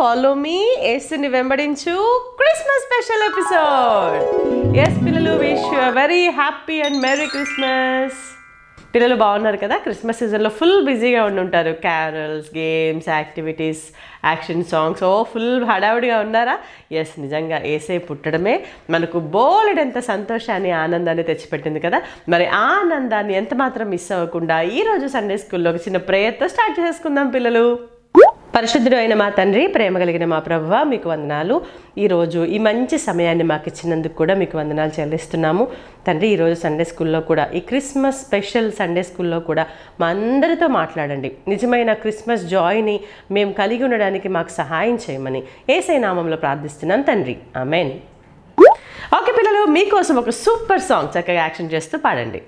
Follow me యేసుని వెంబడించు Christmas special episode. Yes పిల్లలు, wish you very happy and merry Christmas. పిల్లలు బాగున్నారు కదా? క్రిస్మస్ సీజన్లో ఫుల్ బిజీగా ఉంటారు. Carols, games, activities, action songs, full హడావుడిగా ఉన్నారా? ఎస్, నిజంగా యేసే పుట్టడమే మనకు బోలెడంత సంతోషాన్ని, ఆనందాన్ని తెచ్చిపెట్టింది కదా. మరి ఆ ఆనందాన్ని ఎంత మాత్రం మిస్ అవ్వకుండా ఈరోజు సండే స్కూల్లో ఒక చిన్న ప్రేయర్తో స్టార్ట్ చేసుకుందాం పిల్లలు. పరిశుద్ధుడు అయిన మా తండ్రి, ప్రేమ కలిగిన మా ప్రభువా, మీకు వందనాలు. ఈరోజు ఈ మంచి సమయాన్ని మాకు ఇచ్చినందుకు కూడా మీకు వందనాలు చెల్లిస్తున్నాము తండ్రి. ఈరోజు సండే స్కూల్లో కూడా, ఈ క్రిస్మస్ స్పెషల్ సండే స్కూల్లో కూడా మా అందరితో మాట్లాడండి. నిజమైన క్రిస్మస్ జాయ్ని మేము కలిగి ఉండడానికి మాకు సహాయం చేయమని యేసయ్య నామంలో ప్రార్థిస్తున్నాను తండ్రి, ఆమేన్. ఓకే పిల్లలు, మీకోసం ఒక సూపర్ సాంగ్ చక్కగా యాక్షన్ చేస్తూ పాడండి.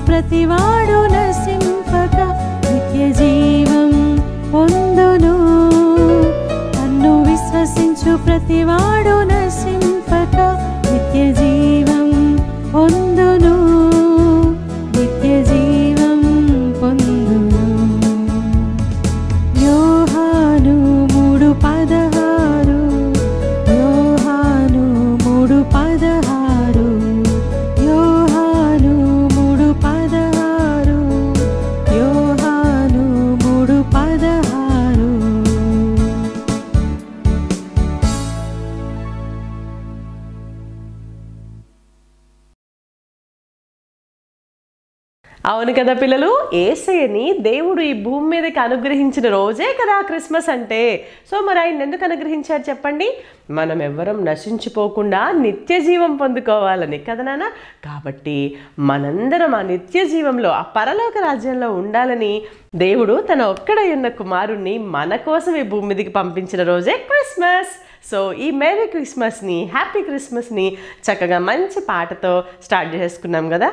ప్రతివాడు నశింపక నిత్య జీవం పొందును. నన్ను విశ్వసించు ప్రతివాడు నశింపక నిత్య జీవం పొందును, నిత్య జీవం పొందును. యోహాను 3:16, యోహాను 3:16, యోహాను 3:16, యోహాను 3:16. అవును కదా పిల్లలు, యేసయ్యని దేవుడు ఈ భూమి మీదకి అనుగ్రహించిన రోజే కదా క్రిస్మస్ అంటే. సో మరి ఆయన ఎందుకు అనుగ్రహించారు చెప్పండి? మనం ఎవ్వరం నశించిపోకుండా నిత్య జీవం పొందుకోవాలని కదా నాన్న. కాబట్టి మనందరం ఆ నిత్య జీవంలో, ఆ పరలోక రాజ్యంలో ఉండాలని దేవుడు తన ఒక్కడై ఉన్న కుమారుణ్ణి మన కోసం ఈ భూమి మీదకి పంపించిన రోజే క్రిస్మస్. సో ఈ మేరీ క్రిస్మస్ని, హ్యాపీ క్రిస్మస్ని చక్కగా మంచి పాటతో స్టార్ట్ చేసుకున్నాం కదా.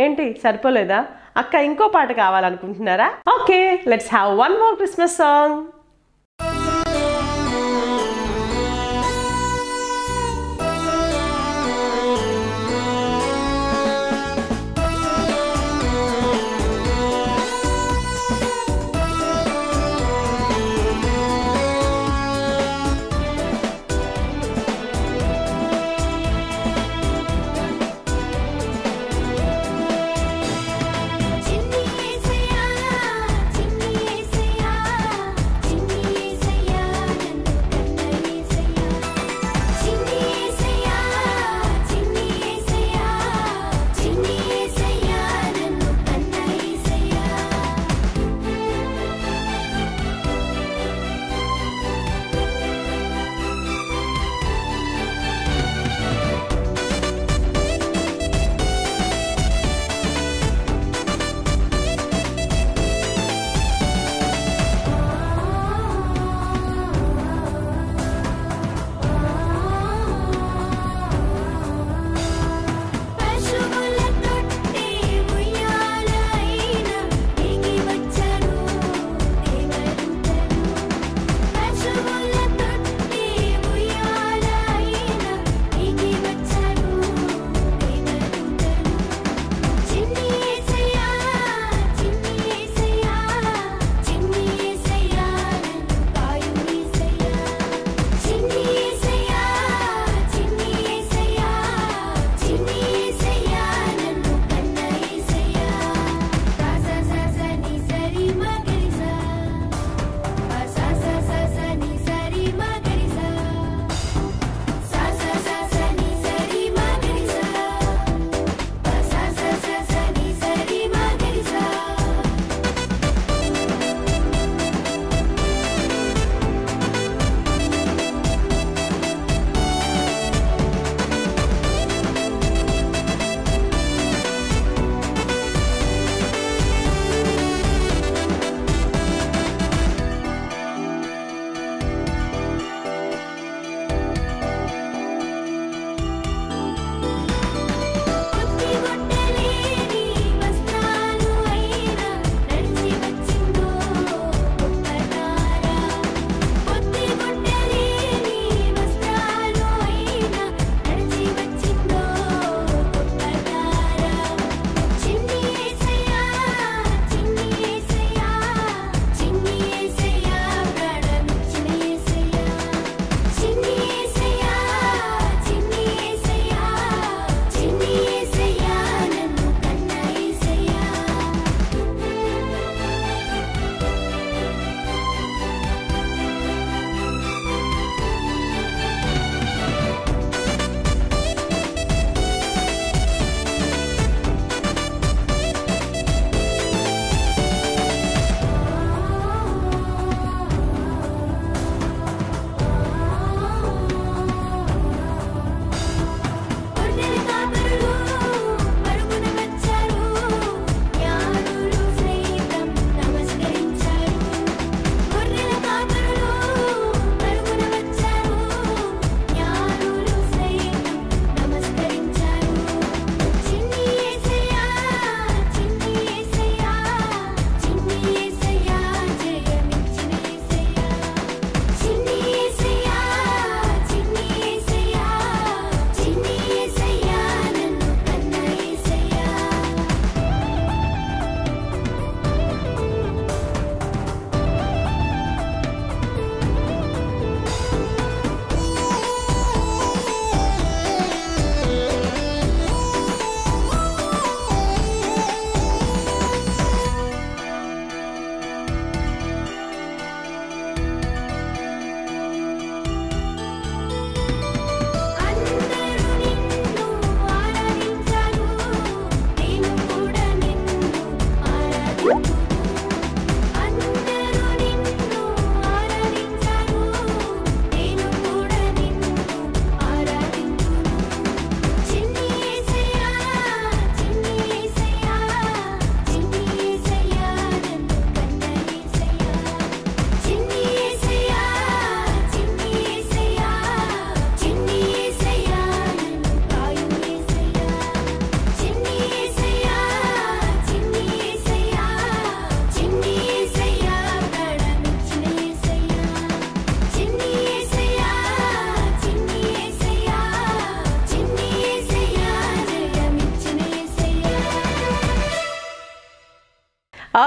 ఏంటి సరిపోలేదా? అక్క ఇంకో పాట కావాలనుకుంటున్నారా? Okay, let's have one more Christmas song. చిన్ని యేసయ్యా, చిన్ని యేసయ్యా,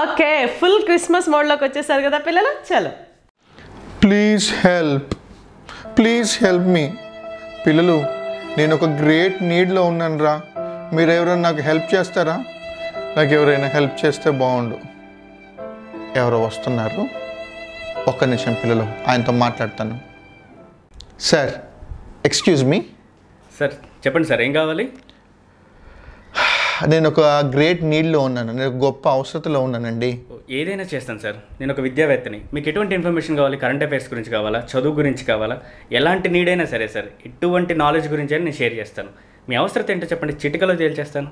ఓకే, ఫుల్ క్రిస్మస్ మోడ్లోకి వచ్చేసారు కదా పిల్లలు. చలో. Please help me. పిల్లలు, నేను ఒక గ్రేట్ నీడ్లో ఉన్నాను రా. మీరు ఎవరైనా నాకు హెల్ప్ చేస్తారా? నాకు ఎవరైనా హెల్ప్ చేస్తే బాగుండు. ఎవరో వస్తున్నారు, ఒక్క నిమిషం పిల్లలు, ఆయనతో మాట్లాడతాను. Sir, excuse me. సార్ చెప్పండి సార్, ఏం కావాలి? నేను ఒక గ్రేట్ నీడ్లో ఉన్నాను, నేను గొప్ప అవసరతలో ఉన్నానండి. ఏదైనా చేస్తాను సార్. నేను ఒక విద్యావేత్తని. మీకు ఎటువంటి ఇన్ఫర్మేషన్ కావాలి? కరెంట్ అఫైర్స్ గురించి కావాలా, చదువు గురించి కావాలా, ఎలాంటి నీడ్ అయినా సరే సార్, ఎటువంటి నాలెడ్జ్ గురించి అయినా నేను షేర్ చేస్తాను. మీ అవసరం ఏంటో చెప్పండి, చిటికలో తేల్చేస్తాను.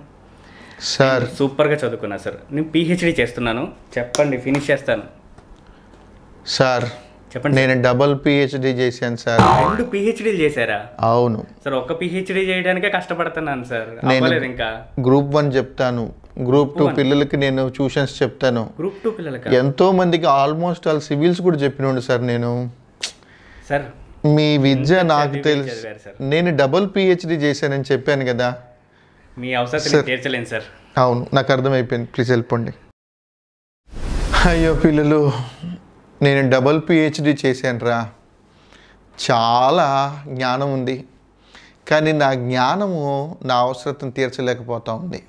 సార్ సూపర్గా చదువుకున్నా సార్. నేను PhD చేస్తున్నాను. చెప్పండి, ఫినిష్ చేస్తాను. సార్ చెప్పండి. నేను డబుల్ PhD చేశాను సార్. 2 PhDలు చేశారా? అవును సార్, ఒక్క PhD చేయడానికే కష్టపడుతున్నాను సార్. అవ్వలేదు ఇంకా. గ్రూప్ 1 చెప్తాను, గ్రూప్ 2 పిల్లలకి నేను ట్యూషన్స్ చెప్తాను. గ్రూప్ 2 పిల్లలకి ఎంతో మందికి ఆల్మోస్ట్ ఆల్ సివిల్స్ కూడా చెప్పినోడు సార్ నేను. సార్ మీ విద్య నాకు తెలుసు. చదివారు సార్. నేను డబుల్ PhD చేశానని చెప్పాను కదా. మీ అవసరం తీర్చలేను సార్. అవును, నాకు అర్థమైపోయింది. ప్లీజ్ వెళ్ళిపోండి. అయ్యో పిల్లలు, నేను డబుల్ PhD చేశాను రా. చాలా జ్ఞానం ఉంది, కానీ నా జ్ఞానము నా అవసరతను తీర్చలేకపోతా ఉంది.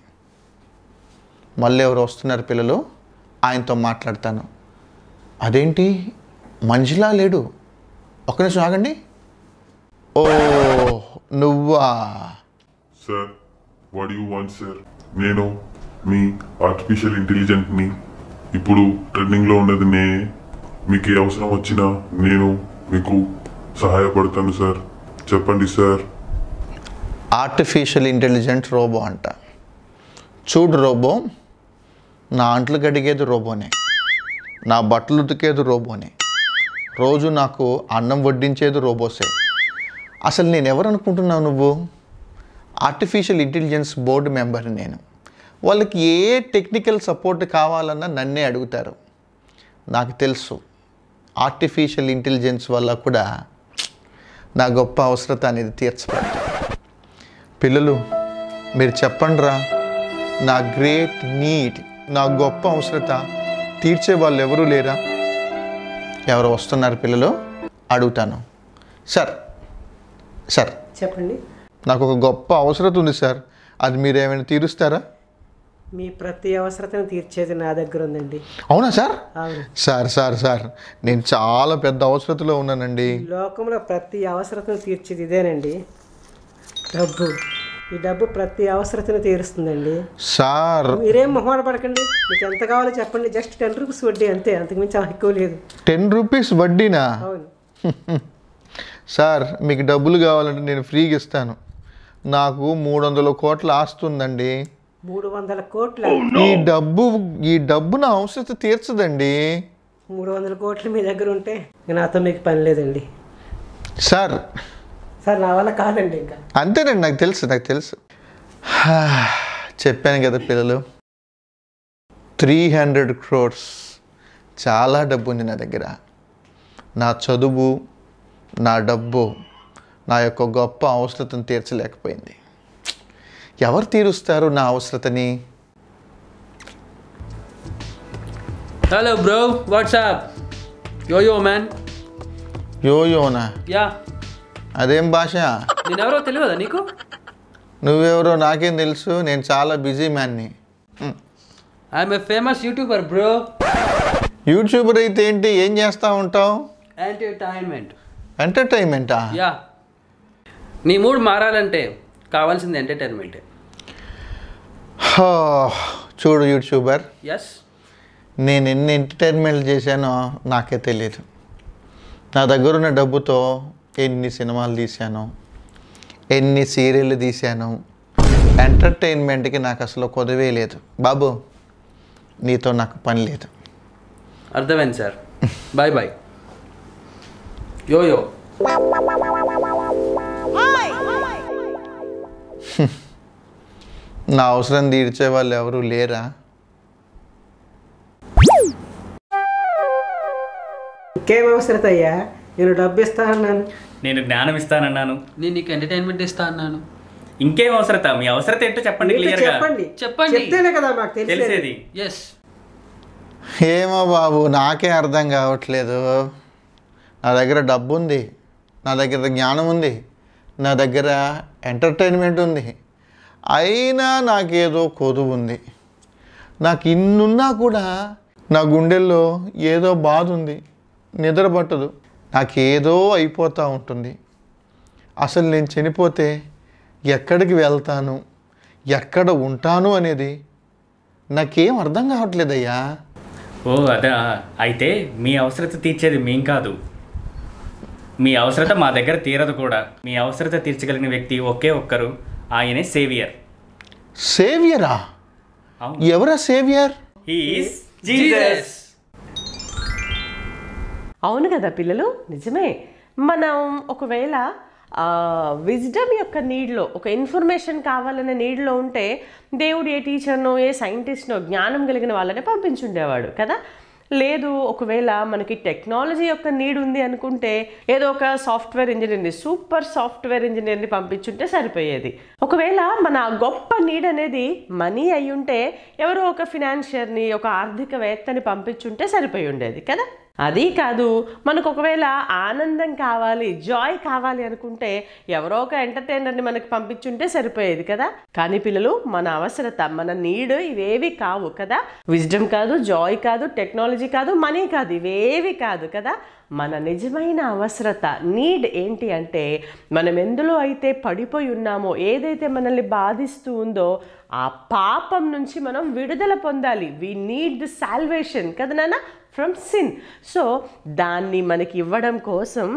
మళ్ళీ ఎవరు వస్తున్నారు పిల్లలు, ఆయనతో మాట్లాడతాను. అదేంటి మనిషిలా లేడు, ఒక్క నిమిషం ఆగండి. ఓ నువ్వా? Sir, what you want sir? నేను మీ ఆర్టిఫిషియల్ ఇంటెలిజెంట్ని. ఇప్పుడు ట్రెండింగ్లో ఉన్నది మీకు ఏ అవసరం వచ్చినా నేను మీకు సహాయపడతాను సార్. చెప్పండి సార్. ఆర్టిఫిషియల్ ఇంటెలిజెంట్ రోబో అంట. చూడు రోబో, నా అంట్లు కడిగేది రోబోనే, నా బట్టలు ఉతికేది రోబోనే, రోజు నాకు అన్నం వడ్డించేది రోబోసే. అసలు నేను ఎవరు అనుకుంటున్నావు నువ్వు? ఆర్టిఫిషియల్ ఇంటెలిజెన్స్ బోర్డు మెంబర్ నేను. వాళ్ళకి ఏ టెక్నికల్ సపోర్ట్ కావాలన్నా నన్నే అడుగుతారు. నాకు తెలుసు ఆర్టిఫిషియల్ ఇంటెలిజెన్స్ వల్ల కూడా నా గొప్ప అవసరత అనేది తీర్చబడుతుంది. పిల్లలు మీరు చెప్పండి రా, నా గ్రేట్ నీడ్, నా గొప్ప అవసరత తీర్చే వాళ్ళు ఎవరూ లేరా? ఎవరు వస్తున్నారు పిల్లలు? అడుగుతాను. సార్ చెప్పండి. నాకు ఒక గొప్ప అవసరత ఉంది సార్, అది మీరు ఏమైనా తీరుస్తారా? మీ ప్రతి అవసరతను తీర్చేది నా దగ్గర ఉందండి. అవునా సార్? అవును. సార్ నేను చాలా పెద్ద అవసరతలో ఉన్నానండి. ఈ లోకంలో ప్రతి అవసరతను తీర్చేది ఇదేనండి, డబ్బు. ఈ డబ్బు ప్రతి అవసరతను తీరుస్తుందండి. సార్ మీరేం మొహమాట పడకండి, మీకు ఎంత కావాలో చెప్పండి. జస్ట్ 10 రూపీస్ వడ్డీ అంతే, అంతకుమించి ఎక్కువ లేదు. 10 రూపీస్ వడ్డీనా? అవును. సార్ మీకు డబ్బులు కావాలంటే నేను ఫ్రీగా ఇస్తాను. నాకు 300 కోట్ల ఆస్తి ఉందండి. 300 కోట్ల? ఈ డబ్బు నా అవసరత తీర్చదండి. 300 కోట్లు మీ దగ్గర ఉంటే నాతో మీకు పని లేదండి. సార్ నా వల్ల కాదండి ఇంకా. అంతేనండి, నాకు తెలుసు. చెప్పాను కదా పిల్లలు, 300 crores చాలా డబ్బు ఉంది నా దగ్గర. నా చదువు, నా డబ్బు నా యొక్క గొప్ప అవసరతను తీర్చలేకపోయింది. ఎవరు తీరుస్తారు నా అవసరతని? Hello bro, what's up? Yo man. యోనా? యా. అదేం భాష? నేనెవరో తెలియదా నీకు? నువ్వెవరో నాకేం తెలుసు, నేను చాలా బిజీ మ్యాన్ని. I'm a famous YouTuber bro. YouTuber అయితే ఏంటి, ఏం చేస్తూ ఉంటావు? ఎంటర్టైన్మెంటా? యా. నీ మూడ్ మారాలంటే కావాల్సింది ఎంటర్టైన్మెంటే. చూడు యూట్యూబర్, ఎస్, నేను ఎన్ని ఎంటర్టైన్మెంట్లు చేశానో నాకే తెలియదు. నా దగ్గర ఉన్న డబ్బుతో ఎన్ని సినిమాలు తీశాను, ఎన్ని సీరియళ్ళు తీశాను. ఎంటర్టైన్మెంట్కి నాకు అసలు కొదవే లేదు బాబు. నీతో నాకు పని లేదు. అర్థమైంది సార్. Bye bye. యో నా అవసరం తీర్చే వాళ్ళు ఎవరు లేరా? ఇంకేం అవసరత అయ్యా? నేను డబ్బు ఇస్తా అన్నాను. నేను జ్ఞానం ఇస్తానన్నాను. నేను నీకు ఎంటర్టైన్మెంట్ ఇస్తా అన్నాను. ఇంకేం అవసరత? మీ అవసరత ఏంటో చెప్పండి క్లియర్గా. చెప్పండి. చెప్తేనే కదా మాకు తెలిసేది. ఎస్. ఏమో బాబు, నాకే అర్థం కావట్లేదు. నా దగ్గర డబ్బు ఉంది, నా దగ్గర జ్ఞానం ఉంది, నా దగ్గర ఎంటర్టైన్మెంట్ ఉంది, అయినా నాకేదో కొదువు ఉంది. నాకు ఇన్నున్నా కూడా నా గుండెల్లో ఏదో బాధ ఉంది, నిద్ర పట్టదు, నాకేదో అయిపోతూ ఉంటుంది. అసలు నేను చనిపోతే ఎక్కడికి వెళ్తాను, ఎక్కడ ఉంటాను అనేది నాకేం అర్థం కావట్లేదయ్యా. ఓ అదా, అయితే మీ అవసరత తీర్చేది మేం కాదు, మీ అవసరత మా దగ్గర తీరదు కూడా. మీ అవసరత తీర్చగలిగిన వ్యక్తి ఒకే ఒక్కరు, ఆయనే సేవియర్. సేవియరా? ఎవరా సేవియర్? He is Jesus. అవును కదా పిల్లలు, నిజమే. మనం ఒకవేళ విజ్డమ్ యొక్క నీడ్లో, ఒక ఇన్ఫర్మేషన్ కావాలనే నీడ్లో ఉంటే దేవుడు ఏ టీచర్నో ఏ సైంటిస్ట్నో జ్ఞానం కలిగిన వాళ్ళనే పంపించుండేవాడు కదా. లేదు, ఒకవేళ మనకి టెక్నాలజీ యొక్క నీడ్ ఉంది అనుకుంటే ఏదో ఒక సాఫ్ట్వేర్ ఇంజనీర్ని, సూపర్ సాఫ్ట్వేర్ ఇంజనీర్ని పంపించుంటే సరిపోయేది. ఒకవేళ మన గొప్ప నీడ్ అనేది మనీ అయి ఉంటే ఎవరో ఒక ఫినాన్షియర్ని, ఒక ఆర్థికవేత్తని పంపించుంటే సరిపోయి ఉండేది కదా. అది కాదు, మనకు ఒకవేళ ఆనందం కావాలి, జాయ్ కావాలి అనుకుంటే ఎవరో ఒక ఎంటర్టైనర్ని మనకు పంపించుంటే సరిపోయేది కదా. కానీ పిల్లలు, మన అవసరత, మన నీడ్ ఇవేవి కావు కదా. విజ్డమ్ కాదు, జాయ్ కాదు, టెక్నాలజీ కాదు, మనీ కాదు, ఇవేవి కాదు కదా. మన నిజమైన అవసరత, నీడ్ ఏంటి అంటే మనం ఎందులో అయితే పడిపోయి ఉన్నామో, ఏదైతే మనల్ని బాధిస్తూ ఉందో ఆ పాపం నుంచి మనం విడుదల పొందాలి. వి నీడ్ ది సాల్వేషన్ కదా నాన్న, ఫ్రమ్ సిన్. సో దాన్ని మనకి ఇవ్వడం కోసం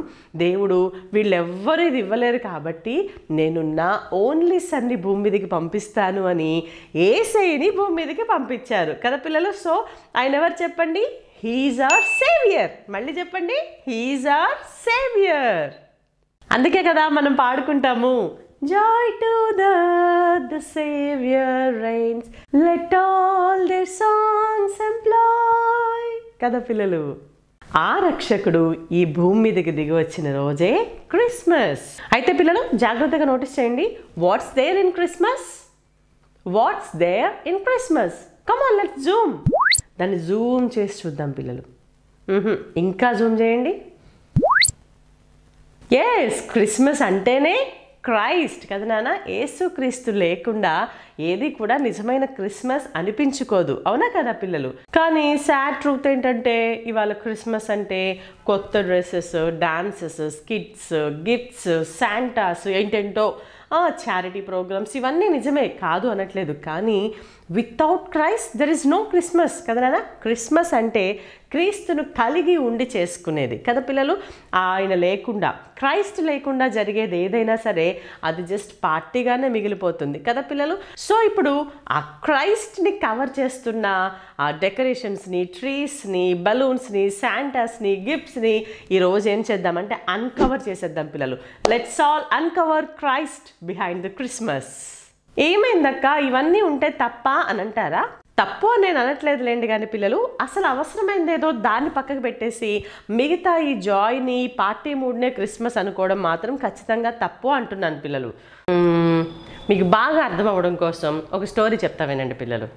దేవుడు వీళ్ళెవ్వరూ ఇది ఇవ్వలేరు కాబట్టి నేను నా ఓన్లీ సన్ని భూమి మీదకి పంపిస్తాను అని యేసయ్యని భూమి మీదకి పంపించారు కదా పిల్లలు. సో ఆయన ఎవరు చెప్పండి? He's our saviour. మళ్ళీ చెప్పండి, హీఈస్ అవర్ సేవియర్. అందుకే కదా మనం పాడుకుంటాము, joy to the Savior reigns, let all their songs employ కదా పిల్లలు. ఆ రక్షకుడు ఈ భూమి మీదకి దిగి వచ్చిన రోజే క్రిస్మస్. అయితే పిల్లలు జాగ్రత్తగా నోటీస్ చేయండి, what's there in Christmas? What's there in Christmas? Come on, let's zoom. దాన్ని జూమ్ చేసి చూద్దాం పిల్లలు. ఇంకా జూమ్ చేయండి. ఎస్, క్రిస్మస్ అంటేనే క్రైస్ట్ కదా నాన్న. యేసుక్రీస్తు లేకుండా ఏది కూడా నిజమైన క్రిస్మస్ అనిపించుకోదు, అవునా కదా పిల్లలు. కానీ సాడ్ ట్రూత్ ఏంటంటే ఇవాళ క్రిస్మస్ అంటే కొత్త dresses, dances, skits, gifts, Santas, ఏంటంటో చారిటీ ప్రోగ్రామ్స్, ఇవన్నీ నిజమే, కాదు అనట్లేదు. కానీ without Christ there is no Christmas కదా నాన్న. క్రిస్మస్ అంటే క్రీస్తును కలిగి ఉండి చేసుకునేది కదా పిల్లలు. ఆయన లేకుండా, క్రైస్ట్ లేకుండా జరిగేది ఏదైనా సరే అది జస్ట్ పార్టీగానే మిగిలిపోతుంది కదా పిల్లలు. సో ఇప్పుడు ఆ క్రైస్ట్ని కవర్ చేస్తున్న ఆ డెకరేషన్స్ని, ట్రీస్ని, బలూన్స్ని, శాంటాస్ని, గిఫ్ట్స్ని ఈరోజు ఏం చేద్దామంటే అన్కవర్ చేసేద్దాం పిల్లలు. Let's all uncover Christ behind the Christmas. ఏమైందక్క ఇవన్నీ ఉంటే తప్ప అని అంటారా? తప్పు అని నేను అనట్లేదులేండి, కానీ పిల్లలు అసలు అవసరమైంది ఏదో దాన్ని పక్కకు పెట్టేసి మిగతా ఈ జాయ్ని, పార్టీ మూడ్నే క్రిస్మస్ అనుకోవడం మాత్రం ఖచ్చితంగా తప్పు అంటున్నాను పిల్లలు. మీకు బాగా అర్థం అవ్వడం కోసం ఒక స్టోరీ చెప్తా వినండి పిల్లలు.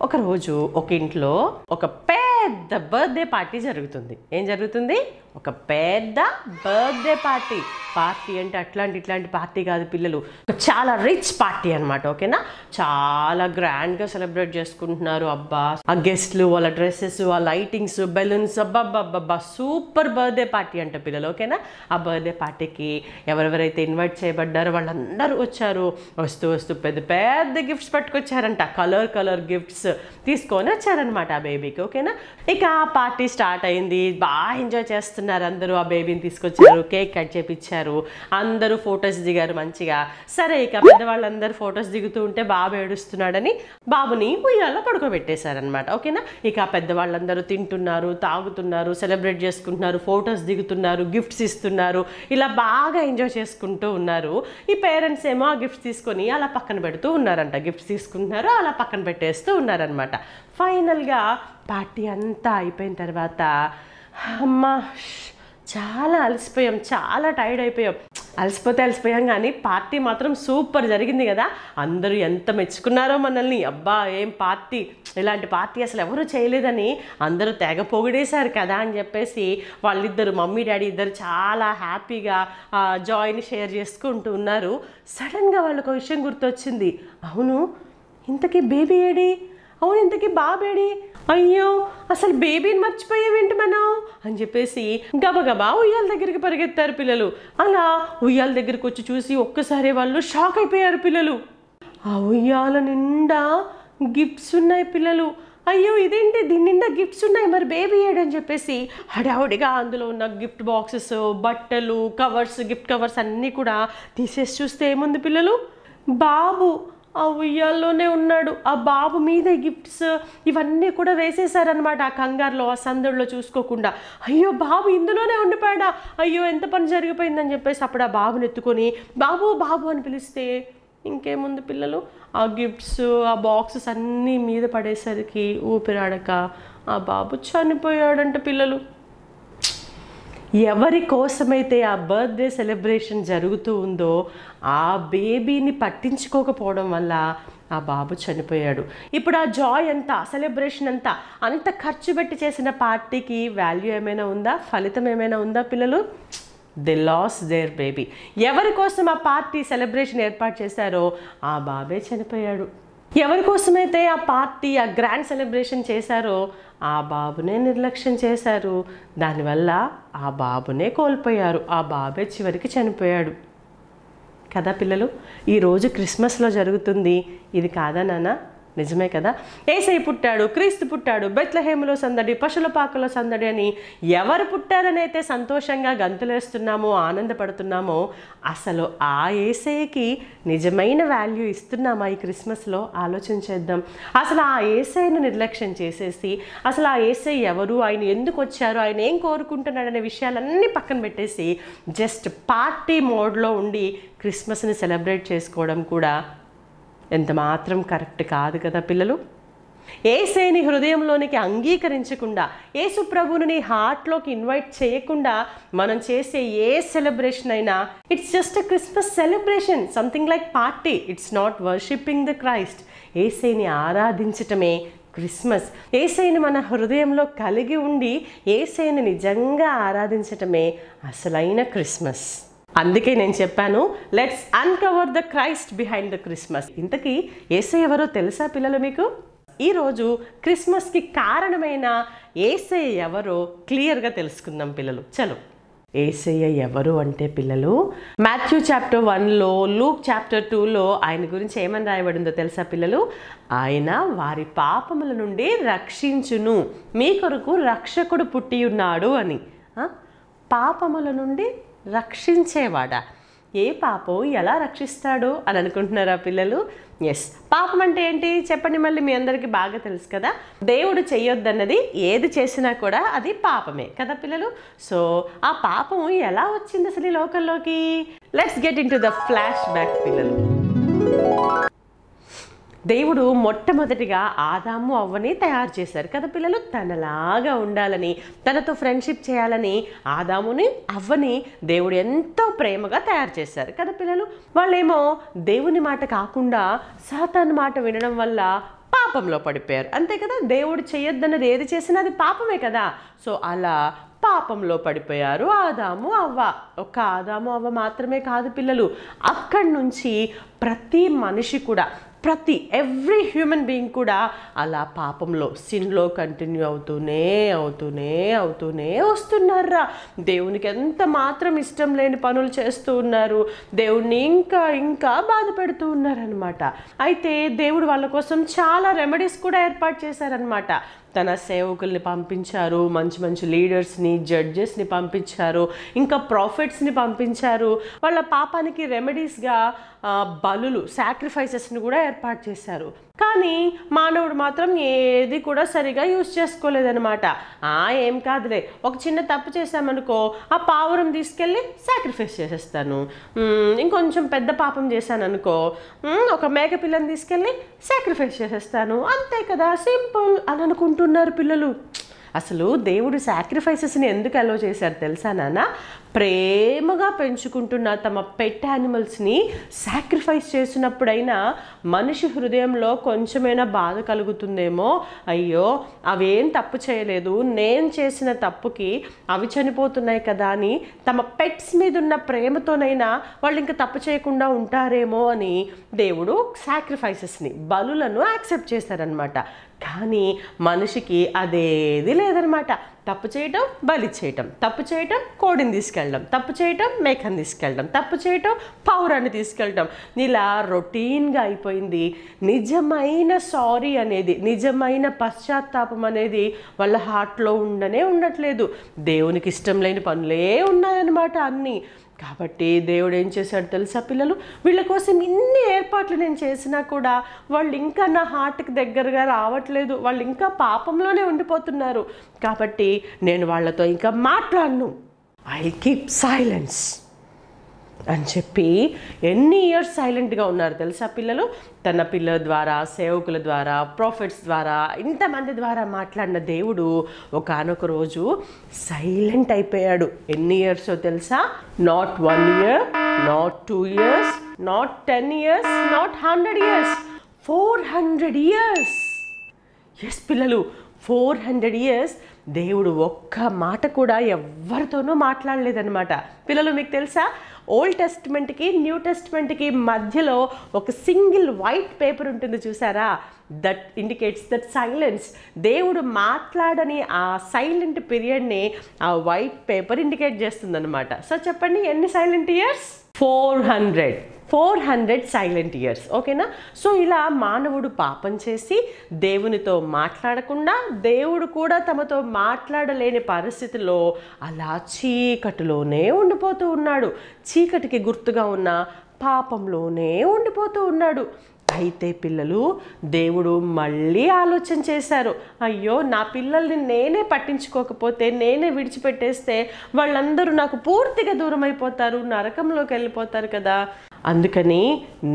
ఒకరోజు ఒక ఇంట్లో ఒక పెద్ద బర్త్డే పార్టీ జరుగుతుంది. ఏం జరుగుతుంది? ఒక పెద్ద బర్త్డే పార్టీ. పార్టీ అంటే ఇట్లాంటి పార్టీ కాదు పిల్లలు, చాలా రిచ్ పార్టీ అనమాట. ఓకేనా, చాలా గ్రాండ్గా సెలబ్రేట్ చేసుకుంటున్నారు. అబ్బా, ఆ గెస్ట్లు, వాళ్ళ డ్రెస్సెస్, ఆ లైటింగ్స్, బెలూన్స్, అబ్బా సూపర్ బర్త్డే పార్టీ అంట పిల్లలు. ఓకేనా, ఆ బర్త్డే పార్టీకి ఎవరెవరైతే ఇన్వైట్ చేయబడ్డారో వాళ్ళందరూ వచ్చారు. వస్తూ పెద్ద పెద్ద గిఫ్ట్స్ పట్టుకొచ్చారంట, కలర్ గిఫ్ట్స్ తీసుకొని వచ్చారనమాట ఆ బేబీకి. ఓకేనా, ఇక ఆ పార్టీ స్టార్ట్ అయింది. బాగా ఎంజాయ్ చేస్తున్నారు అందరూ. ఆ బేబీని తీసుకొచ్చారు, కేక్ కట్ చేపించారు, అందరూ ఫొటోస్ దిగారు మంచిగా. సరే, ఇక పెద్దవాళ్ళందరూ ఫొటోస్ దిగుతూ ఉంటే బాబు ఏడుస్తున్నాడని బాబుని ఉయ్యాలో పడుకోబెట్టేశారనమాట. ఓకేనా, ఇక పెద్దవాళ్ళందరూ తింటున్నారు, తాగుతున్నారు, సెలబ్రేట్ చేసుకుంటున్నారు, ఫొటోస్ దిగుతున్నారు, గిఫ్ట్స్ ఇస్తున్నారు, ఇలా బాగా ఎంజాయ్ చేసుకుంటూ ఉన్నారు. ఈ పేరెంట్స్ ఏమో ఆ గిఫ్ట్స్ తీసుకొని అలా పక్కన పెడుతూ ఉన్నారంట. గిఫ్ట్స్ తీసుకుంటున్నారు, అలా పక్కన పెట్టేస్తూ ఉన్నారనమాట. ఫైనల్గా పార్టీ అంతా అయిపోయిన తర్వాత అమ్మా చాలా అలసిపోయాం, చాలా టైర్డ్ అయిపోయాం. అలసిపోయాం కానీ పార్టీ మాత్రం సూపర్ జరిగింది కదా. అందరూ ఎంత మెచ్చుకున్నారో మనల్ని. అబ్బా ఏం పార్టీ, ఇలాంటి పార్టీ అసలు ఎవరు చేయలేదని అందరూ తెగ పొగిడేశారు కదా అని చెప్పేసి వాళ్ళిద్దరు, మమ్మీ డాడీ ఇద్దరు చాలా హ్యాపీగా జాయ్ని షేర్ చేసుకుంటూ ఉన్నారు. సడన్గా వాళ్ళకు ఒక విషయం గుర్తొచ్చింది. అవును ఇంతకీ బేబీ ఏడి, అవును ఇంతకీ బాబేడి, అయ్యో అసలు బేబీని మర్చిపోయావేంటి మనం అని చెప్పేసి గబగబా ఉయ్యాల దగ్గరికి పరిగెత్తారు పిల్లలు. అలా ఉయ్యాల దగ్గరికి వచ్చి చూసి ఒక్కసారి వాళ్ళు షాక్ అయిపోయారు పిల్లలు. ఆ ఉయ్యాల నిండా గిఫ్ట్స్ ఉన్నాయి పిల్లలు. అయ్యో ఇదేంటి, దీని నిండా గిఫ్ట్స్ ఉన్నాయి, మరి బేబీ ఏడని చెప్పేసి హడావుడిగా అందులో ఉన్న గిఫ్ట్ బాక్సెస్, బట్టలు, కవర్స్, గిఫ్ట్ కవర్స్ అన్నీ కూడా తీసేసి చూస్తే ఏముంది పిల్లలు, బాబు ఆ ఉయ్యాల్లోనే ఉన్నాడు. ఆ బాబు మీద గిఫ్ట్స్ ఇవన్నీ కూడా వేసేసారనమాట. ఆ కంగారులో, ఆ సందడిలో చూసుకోకుండా. అయ్యో బాబు ఇందులోనే ఉండిపోయాడా, అయ్యో ఎంత పని జరిగిపోయిందని చెప్పేసి అప్పుడు ఆ బాబుని ఎత్తుకొని బాబు బాబు అని పిలిస్తే ఇంకేముంది పిల్లలు, ఆ గిఫ్ట్స్, ఆ బాక్సెస్ అన్నీ మీద పడేసరికి ఊపిరాడక ఆ బాబు చనిపోయాడంట పిల్లలు. ఎవరి కోసమైతే ఆ బర్త్డే సెలబ్రేషన్ జరుగుతూ ఉందో ఆ బేబీని పట్టించుకోకపోవడం వల్ల ఆ బాబు చనిపోయాడు. ఇప్పుడు ఆ జాయ్ అంతా, సెలబ్రేషన్ అంతా, అంత ఖర్చు పెట్టి చేసిన పార్టీకి వాల్యూ ఏమైనా ఉందా, ఫలితం ఏమైనా ఉందా పిల్లలు? They loss their baby. ఎవరి కోసం ఆ పార్టీ సెలబ్రేషన్ ఏర్పాటు చేశారో ఆ బాబే చనిపోయాడు. ఎవరి కోసమైతే ఆ పార్టీ, ఆ గ్రాండ్ సెలబ్రేషన్ చేశారో ఆ బాబునే నిర్లక్ష్యం చేశారు. దానివల్ల ఆ బాబునే కోల్పోయారు. ఆ బాబే చివరికి చనిపోయాడు కదా పిల్లలు. ఈరోజు క్రిస్మస్లో జరుగుతుంది ఇది కాదా నాన్న? నిజమే కదా. యేసయ్య పుట్టాడు, క్రీస్తు పుట్టాడు, బెత్లెహేములో సందడి, పశుల పాకలో సందడి అని ఎవరు పుట్టారని అయితే సంతోషంగా గంతులేస్తున్నామో, ఆనందపడుతున్నామో, అసలు ఆ యేసయ్యకి నిజమైన వాల్యూ ఇస్తున్నామా ఈ క్రిస్మస్లో? ఆలోచించేద్దాం. అసలు ఆ యేసయ్యను నిర్లక్ష్యం చేసేసి అసలు ఆ యేసయ్య ఎవరు, ఆయన ఎందుకు వచ్చారు, ఆయన ఏం కోరుకుంటున్నాడు అనే విషయాలన్నీ పక్కన పెట్టేసి జస్ట్ పార్టీ మోడ్లో ఉండి క్రిస్మస్ని సెలబ్రేట్ చేసుకోవడం కూడా ఎంత మాత్రం కరెక్ట్ కాదు కదా పిల్లలు. యేసయ్యని హృదయంలోనికి అంగీకరించకుండా, యేసు ప్రభువుని హార్ట్లోకి ఇన్వైట్ చేయకుండా మనం చేసే ఏ సెలబ్రేషన్ అయినా it's just a Christmas celebration, something like party. It's not worshipping the Christ. యేసయ్యని ఆరాధించటమే క్రిస్మస్. యేసయ్యని మన హృదయంలో కలిగి ఉండి యేసయ్యని నిజంగా ఆరాధించటమే అసలైన క్రిస్మస్. అందుకే నేను చెప్పాను, let's uncover the Christ behind the Christmas. ఇంతకీ యేసయ్య ఎవరో తెలుసా పిల్లలు మీకు? ఈరోజు క్రిస్మస్కి కారణమైన యేసయ్య ఎవరో క్లియర్గా తెలుసుకుందాం పిల్లలు. చలో, యేసయ్య ఎవరు అంటే పిల్లలు, మాథ్యూ చాప్టర్ 1లో, లూక్ చాప్టర్ 2లో ఆయన గురించి ఏమని రాయబడిందో తెలుసా పిల్లలు? ఆయన వారి పాపముల నుండి రక్షించును, మీ కొరకు రక్షకుడు పుట్టి ఉన్నాడు అని. పాపముల నుండి రక్షించేవాడా? ఏ పాపం ఎలా రక్షిస్తాడు అని అనుకుంటున్నారా పిల్లలు? ఎస్, పాపం అంటే ఏంటి చెప్పండి మళ్ళీ, మీ అందరికీ బాగా తెలుసు కదా. దేవుడు చేయొద్దన్నది ఏది చేసినా కూడా అది పాపమే కదా పిల్లలు. సో ఆ పాపం ఎలా వచ్చింది అసలు ఈ లోకంలోకి? Let's get in to the flash back పిల్లలు. దేవుడు మొట్టమొదటిగా ఆదాము అవ్వని తయారు చేశారు కదా పిల్లలు. తనలాగా ఉండాలని, తనతో ఫ్రెండ్షిప్ చేయాలని ఆదాముని అవ్వని దేవుడు ఎంతో ప్రేమగా తయారు చేశారు కదా పిల్లలు. వాళ్ళేమో దేవుని మాట కాకుండా సాతాను మాట వినడం వల్ల పాపంలో పడిపోయారు, అంతే కదా. దేవుడు చేయొద్దన్నది ఏది చేసినా అది పాపమే కదా. సో అలా పాపంలో పడిపోయారు ఆదాము అవ్వ. ఒక ఆదాము అవ్వ మాత్రమే కాదు పిల్లలు, అక్కడి నుంచి ప్రతి మనిషి కూడా, ఎవ్రీ హ్యూమన్ బీయింగ్ కూడా అలా పాపంలో, సిన్లో కంటిన్యూ అవుతూనే వస్తున్నారా. దేవునికి ఎంత మాత్రం ఇష్టం లేని పనులు చేస్తూ ఉన్నారు, దేవుణ్ణి ఇంకా బాధ పెడుతూ ఉన్నారనమాట. అయితే దేవుడు వాళ్ళ కోసం చాలా రెమెడీస్ కూడా ఏర్పాటు చేశారనమాట. తన సేవకుల్ని పంపించారు, మంచి లీడర్స్ని, జడ్జెస్ని పంపించారు, ఇంకా ప్రాఫిట్స్ని పంపించారు. వాళ్ళ పాపానికి రెమెడీస్గా బలులు, సాక్రిఫైసెస్ని కూడా ఏర్పాటు చేశారు. కానీ మానవుడు మాత్రం ఏది కూడా సరిగా యూజ్ చేసుకోలేదనమాట. ఏం కాదులే, ఒక చిన్న తప్పు చేశామనుకో, ఆ పావురం తీసుకెళ్ళి సాక్రిఫైస్ చేసేస్తాను. ఇంకొంచెం పెద్ద పాపం చేశాను అనుకో, ఒక మేక పిల్లని తీసుకెళ్ళి సాక్రిఫైస్ చేసేస్తాను, అంతే కదా, సింపుల్ అని అనుకుంటున్నారు పిల్లలు. అసలు దేవుడు సాక్రిఫైసెస్ని ఎందుకు అలో చేశారు తెలుసా నాన్న? ప్రేమగా పెంచుకుంటున్న తమ పెట్ యానిమల్స్ని సాక్రిఫైస్ చేసినప్పుడైనా మనిషి హృదయంలో కొంచెమైనా బాధ కలుగుతుందేమో, అయ్యో అవేం తప్పు చేయలేదు, నేను చేసిన తప్పుకి అవి చనిపోతున్నాయి కదా అని తమ పెట్స్ మీద ఉన్న ప్రేమతోనైనా వాళ్ళు ఇంకా తప్పు చేయకుండా ఉంటారేమో అని దేవుడు సాక్రిఫైసెస్ని, బలులను యాక్సెప్ట్ చేశారనమాట. కానీ మనిషికి అదేది లేదనమాట. తప్పు చేయటం బలి చేయటం, తప్పు చేయటం కోడిని తీసుకెళ్ళడం, తప్పు చేయటం మేకని తీసుకెళ్ళడం, తప్పు చేయటం పౌరాన్ని తీసుకెళ్ళటం, ఇలా రొటీన్గా అయిపోయింది. నిజమైన సారీ అనేది, నిజమైన పశ్చాత్తాపం అనేది వాళ్ళ హార్ట్లో ఉండట్లేదు. దేవునికి ఇష్టం లేని పనులే ఉన్నాయన్నమాట అన్నీ. కాబట్టి దేవుడు ఏం చేశాడు తెలుసా పిల్లలు? వీళ్ళ కోసం ఇన్ని ఏర్పాట్లు నేను చేసినా కూడా వాళ్ళు ఇంకా నా హార్ట్కి దగ్గరగా రావట్లేదు, వాళ్ళు ఇంకా పాపంలోనే ఉండిపోతున్నారు. కాబట్టి నేను వాళ్ళతో ఇంకా మాట్లాడను, ఐ కీప్ సైలెన్స్ అని చెప్పి ఎన్ని ఇయర్స్ సైలెంట్గా ఉన్నారు తెలుసా పిల్లలు? తన పిల్లల ద్వారా, సేవకుల ద్వారా, ప్రాఫిట్స్ ద్వారా, ఇంతమంది ద్వారా మాట్లాడిన దేవుడు ఒకానొక రోజు సైలెంట్ అయిపోయాడు. ఎన్ని ఇయర్స్ తెలుసా? Not 1 year, not 2 years, not 10 years, not 100 years, 400 years. Yes పిల్లలు, 400 years దేవుడు ఒక్క మాట కూడా ఎవరితోనూ మాట్లాడలేదన్నమాట. పిల్లలు మీకు తెలుసా, ఓల్డ్ టెస్ట్మెంట్కి న్యూ టెస్ట్మెంట్కి మధ్యలో ఒక సింగిల్ వైట్ పేపర్ ఉంటుంది చూసారా? That indicates that silence. దేవుడు మాట్లాడని ఆ సైలెంట్ పీరియడ్ని ఆ వైట్ పేపర్ ఇండికేట్ చేస్తుందన్నమాట. సో చెప్పండి, ఎన్ని సైలెంట్ ఇయర్స్? 400 silent years. ఓకేనా? సో ఇలా మానవుడు పాపం చేసి దేవునితో మాట్లాడకుండా, దేవుడు కూడా తమతో మాట్లాడలేని పరిస్థితిలో అలా చీకటిలోనే ఉండిపోతూ ఉన్నాడు. చీకటికి గుర్తుగా ఉన్న పాపంలోనే ఉండిపోతూ ఉన్నాడు. అయితే పిల్లలు, దేవుడు మళ్ళీ ఆలోచన చేశారు. అయ్యో, నా పిల్లల్ని నేనే పట్టించుకోకపోతే, నేనే విడిచిపెట్టేస్తే వాళ్ళందరూ నాకు పూర్తిగా దూరం అయిపోతారు, నరకంలోకి వెళ్ళిపోతారు కదా. అందుకని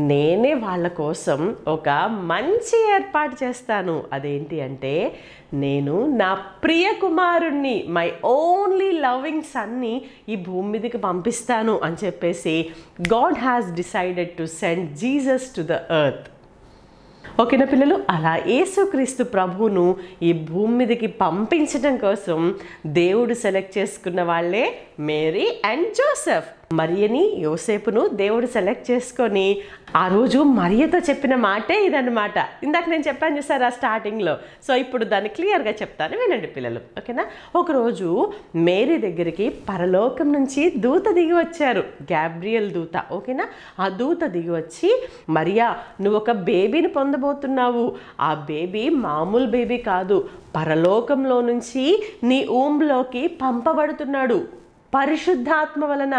నేనే వాళ్ళ కోసం ఒక మంచి ఏర్పాటు చేస్తాను. అదేంటి అంటే, నేను నా ప్రియ కుమారుణ్ణి, మై ఓన్లీ లవింగ్ సన్ని ఈ భూమి మీదకి పంపిస్తాను అని చెప్పేసి God has decided to send Jesus to the earth. ఓకేనా పిల్లలు? అలా యేసుక్రీస్తు ప్రభువును ఈ భూమి మీదకి పంపించడం కోసం దేవుడు సెలెక్ట్ చేసుకున్న వాళ్ళే మేరీ అండ్ జోసెఫ్. మరియని, యోసేపును దేవుడు సెలెక్ట్ చేసుకొని ఆ రోజు మరియతో చెప్పిన మాటే ఇదన్నమాట. ఇందాక నేను చెప్పాను చూసారా స్టార్టింగ్లో. సో ఇప్పుడు దాన్ని క్లియర్గా చెప్తాను, వినండి పిల్లలు. ఓకేనా? ఒకరోజు మేరీ దగ్గరికి పరలోకం నుంచి దూత దిగి వచ్చారు, గ్యాబ్రియల్ దూత. ఓకేనా? ఆ దూత దిగి వచ్చి, మరియా నువ్వు ఒక బేబీని పొందబోతున్నావు. ఆ బేబీ మామూలు బేబీ కాదు, పరలోకంలో నుంచి నీ ఊంలోకి పంపబడుతున్నాడు. పరిశుద్ధాత్మ వలన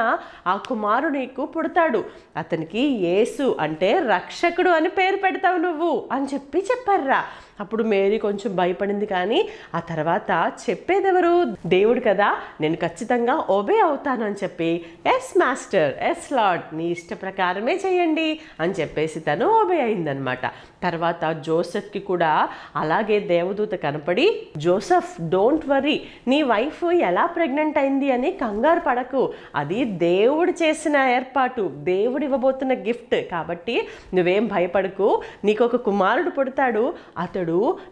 ఆ కుమారుడు నీకు పుడతాడు. అతనికి యేసు అంటే రక్షకుడు అని పేరు పెడతావు నువ్వు అని చెప్పారా. అప్పుడు మేరీ కొంచెం భయపడింది. కానీ ఆ తర్వాత చెప్పేదెవరు? దేవుడు కదా, నేను ఖచ్చితంగా ఒబే అవుతాను అని చెప్పి, ఎస్ మాస్టర్, ఎస్ లార్డ్, నీ ఇష్ట ప్రకారమే చేయండి అని చెప్పేసి తను ఒబే అయిందనమాట. తర్వాత జోసెఫ్కి కూడా అలాగే దేవదూత కనపడి, జోసెఫ్ డోంట్ వరీ, నీ వైఫ్ ఎలా ప్రెగ్నెంట్ అయింది అని కంగారు పడకు, అది దేవుడు చేసిన ఏర్పాటు, దేవుడు ఇవ్వబోతున్న గిఫ్ట్, కాబట్టి నువ్వేం భయపడకు, నీకు ఒక కుమారుడు పుడతాడు, అతడు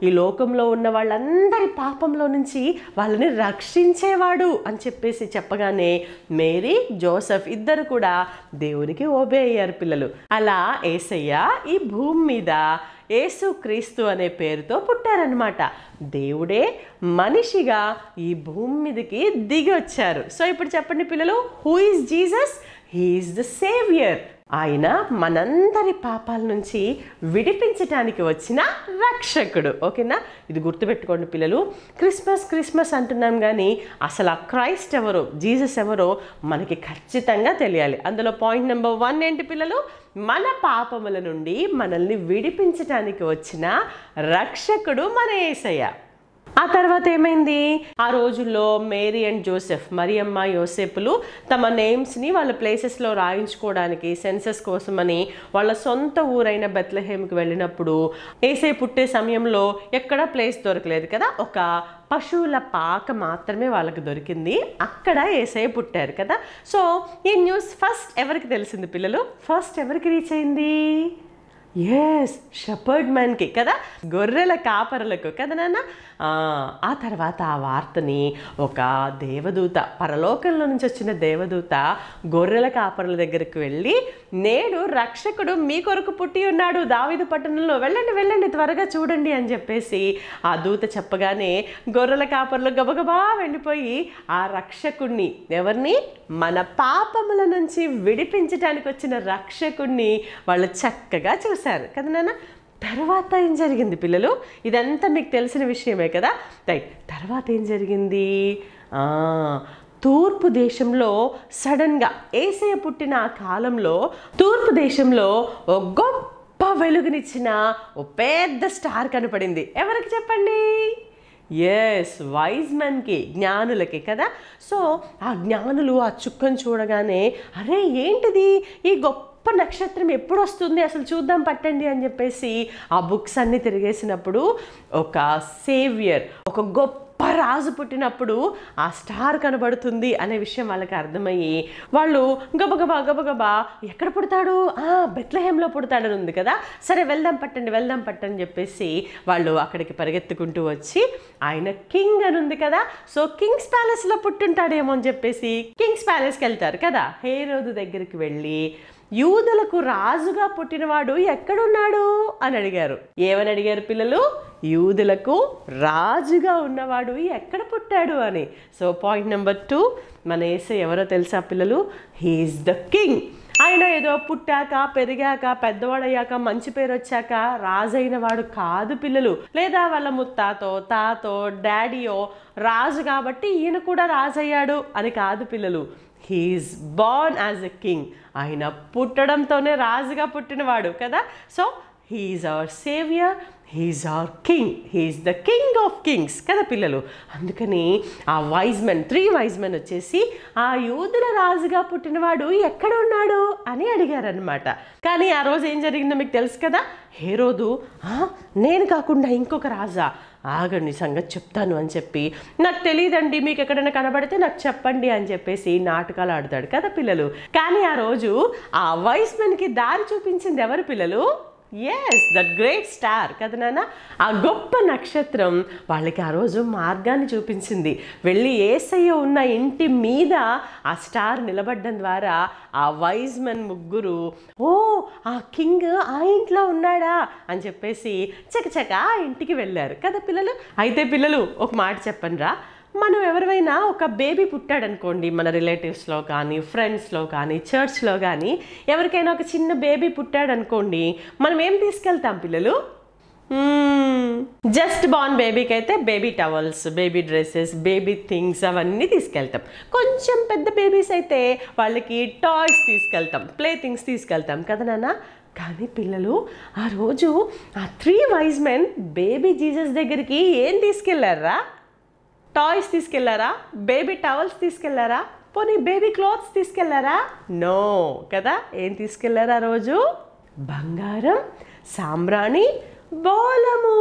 ఈ లోకంలో ఉన్న వాళ్ళందరి పాపంలో నుంచి వాళ్ళని రక్షించేవాడు అని చెప్పేసి చెప్పగానే మేరీ, జోసెఫ్ ఇద్దరు కూడా దేవునికి ఓబే అయ్యారు పిల్లలు. అలా యేసయ్య ఈ భూమి మీద యేసుక్రీస్తు అనే పేరుతో పుట్టారనమాట. దేవుడే మనిషిగా ఈ భూమి మీదకి దిగి వచ్చారు. సో ఇప్పుడు చెప్పండి పిల్లలు, who is Jesus? He is the saviour. ఆయన మనందరి పాపాల నుంచి విడిపించడానికి వచ్చిన రక్షకుడు. ఓకేనా? ఇది గుర్తుపెట్టుకోండి పిల్లలు. క్రిస్మస్ అంటున్నాం కానీ అసలు ఆ క్రైస్ట్ ఎవరో, జీసస్ ఎవరో మనకి ఖచ్చితంగా తెలియాలి. అందులో పాయింట్ నెంబర్ 1 ఏంటి పిల్లలు? మన పాపముల నుండి మనల్ని విడిపించడానికి వచ్చిన రక్షకుడు మన యేసయ్య. ఆ తర్వాత ఏమైంది, ఆ రోజుల్లో మేరీ అండ్ జోసెఫ్, మరియమ్మ యోసేపులు తమ నేమ్స్ని వాళ్ళ ప్లేసెస్లో రాయించుకోవడానికి సెన్సస్ కోసమని వాళ్ళ సొంత ఊరైన బెత్లెహేమ్కి వెళ్ళినప్పుడు యేసయ్య పుట్టే సమయంలో ఎక్కడా ప్లేస్ దొరకలేదు కదా, ఒక పశువుల పాక మాత్రమే వాళ్ళకి దొరికింది. అక్కడ యేసయ్య పుట్టారు కదా. సో ఈ న్యూస్ ఫస్ట్ ఎవరికి తెలిసింది పిల్లలు? ఫస్ట్ ఎవరికి రీచ్ అయింది? ఎస్, షెపర్డ్ మ్యాన్కి కదా, గొర్రెల కాపరులకు కదా నాన్న. ఆ తర్వాత ఆ వార్తని ఒక దేవదూత, పరలోకంలో నుంచి వచ్చిన దేవదూత గొర్రెల కాపరుల దగ్గరికి వెళ్ళి, నేడు రక్షకుడు మీ కొరకు పుట్టి ఉన్నాడు దావీదు పట్టణంలో, వెళ్ళండి వెళ్ళండి త్వరగా చూడండి అని చెప్పేసి ఆ దూత చెప్పగానే గొర్రెల కాపరులు గబగబా వెళ్ళిపోయి ఆ రక్షకుణ్ణి, ఎవరిని? మన పాపముల నుంచి విడిపించడానికి వచ్చిన రక్షకుణ్ణి వాళ్ళు చక్కగా చూశారు కదా నాన్న. తర్వాత ఏం జరిగింది పిల్లలు? ఇదంతా మీకు తెలిసిన విషయమే కదా. రైట్, తర్వాత ఏం జరిగింది? తూర్పు దేశంలో సడన్గా యేసయ్య పుట్టిన ఆ కాలంలో తూర్పు దేశంలో ఒక గొప్ప వెలుగునిచ్చిన ఓ పెద్ద స్టార్ కనపడింది. ఎవరికి చెప్పండి? ఎస్, వైజ్ మెన్కి, జ్ఞానులకి కదా. సో ఆ జ్ఞానులు ఆ చుక్కను చూడగానే, అరే ఏంటిది, ఈ గొప్ప నక్షత్రం ఎప్పుడు వస్తుంది, అసలు చూద్దాం పట్టండి అని చెప్పేసి ఆ బుక్స్ అన్ని తిరిగేసినప్పుడు ఒక సేవియర్, ఒక గొప్ప రాజు పుట్టినప్పుడు ఆ స్టార్ కనబడుతుంది అనే విషయం వాళ్ళకి అర్థమయ్యి వాళ్ళు గబగబా గబగబా ఎక్కడ పుడతాడు, బెత్లెహేంలో పుడతాడని ఉంది కదా, సరే వెళ్దాం పట్టండి చెప్పేసి వాళ్ళు అక్కడికి పరిగెత్తుకుంటూ వచ్చి, ఆయన కింగ్ అని ఉంది కదా, సో కింగ్స్ ప్యాలెస్లో పుట్టుంటాడేమో అని చెప్పేసి కింగ్స్ ప్యాలెస్కి వెళ్తారు కదా. హేరోదు దగ్గరికి వెళ్ళి, యూదులకు రాజుగా పుట్టినవాడు ఎక్కడున్నాడు అని అడిగారు. ఏమని అడిగారు పిల్లలు? యూదులకు రాజుగా ఉన్నవాడు ఎక్కడ పుట్టాడు అని. సో పాయింట్ నెంబర్ 2, మన యేసయ్య ఎవరో తెలుసా పిల్లలు? He is the king. ఆయన ఏదో పుట్టాక పెరిగాక పెద్దవాడయ్యాక మంచి పేరు వచ్చాక రాజైన వాడు కాదు పిల్లలు, లేదా వాళ్ళ ముత్తాతో తాతో డాడీయో రాజు కాబట్టి ఈయన కూడా రాజయ్యాడు అని కాదు పిల్లలు. He is born as a king. ఆయన పుట్టడంతోనే రాజుగా పుట్టినవాడు కదా. So he is our saviour, he is our king, he is the king of kings కదా పిల్లలు. అందుకని ఆ వైజ్ మెన్, 3 వైజ్ మెన్ వచ్చేసి ఆ యూదుల రాజుగా పుట్టినవాడు ఎక్కడ ఉన్నాడు అని అడిగారనమాట. కానీ ఆ రోజు ఏం జరిగిందో మీకు తెలుసు కదా. హేరోదు, నేను కాకుండా ఇంకొక రాజా, ఆగండి సంగతి చెప్తాను అని చెప్పి, నాకు తెలియదండి, మీకు ఎక్కడైనా కనబడితే నాకు చెప్పండి అని చెప్పేసి నాటకాలు ఆడతాడు కదా పిల్లలు. కానీ ఆ రోజు ఆ వైస్ మెన్కి దారి చూపించింది ఎవరు పిల్లలు? ఎస్, దట్ గ్రేట్ స్టార్ కదా నాన్న. ఆ గొప్ప నక్షత్రం వాళ్ళకి ఆ రోజు మార్గాన్ని చూపించింది. వెళ్ళి యేసయ్య ఉన్న ఇంటి మీద ఆ స్టార్ నిలబడడం ద్వారా ఆ వైజ్ మెన్ ముగ్గురు, ఓ ఆ కింగ్ ఆ ఇంట్లో ఉన్నాడా అని చెప్పేసి చకచక ఆ ఇంటికి వెళ్ళారు కదా పిల్లలు. అయితే పిల్లలు ఒక మాట చెప్పండి రా, మనం ఎవరైనా ఒక బేబీ పుట్టాడనుకోండి, మన రిలేటివ్స్లో కానీ ఫ్రెండ్స్లో కానీ చర్చ్లో కానీ ఎవరికైనా ఒక చిన్న బేబీ పుట్టాడనుకోండి, మనం ఏం తీసుకెళ్తాం పిల్లలు? జస్ట్ బార్న్ బేబీకి అయితే baby towels, baby dresses, baby things అవన్నీ తీసుకెళ్తాం. కొంచెం పెద్ద బేబీస్ అయితే వాళ్ళకి టాయ్స్ తీసుకెళ్తాం, ప్లే థింగ్స్ తీసుకెళ్తాం కదా నాన్న. కానీ పిల్లలు ఆ రోజు ఆ 3 వైజ్ మెన్ బేబీ జీసస్ దగ్గరికి ఏం తీసుకెళ్లారా? టాయ్స్ తీసుకెళ్లారా? బేబీ టవల్స్ తీసుకెళ్లారా? పోనీ బేబీ క్లాత్స్ తీసుకెళ్లారా? నో కదా. ఏం తీసుకెళ్లారా ఆ రోజు? బంగారం, సాంబ్రాణి, బోలము.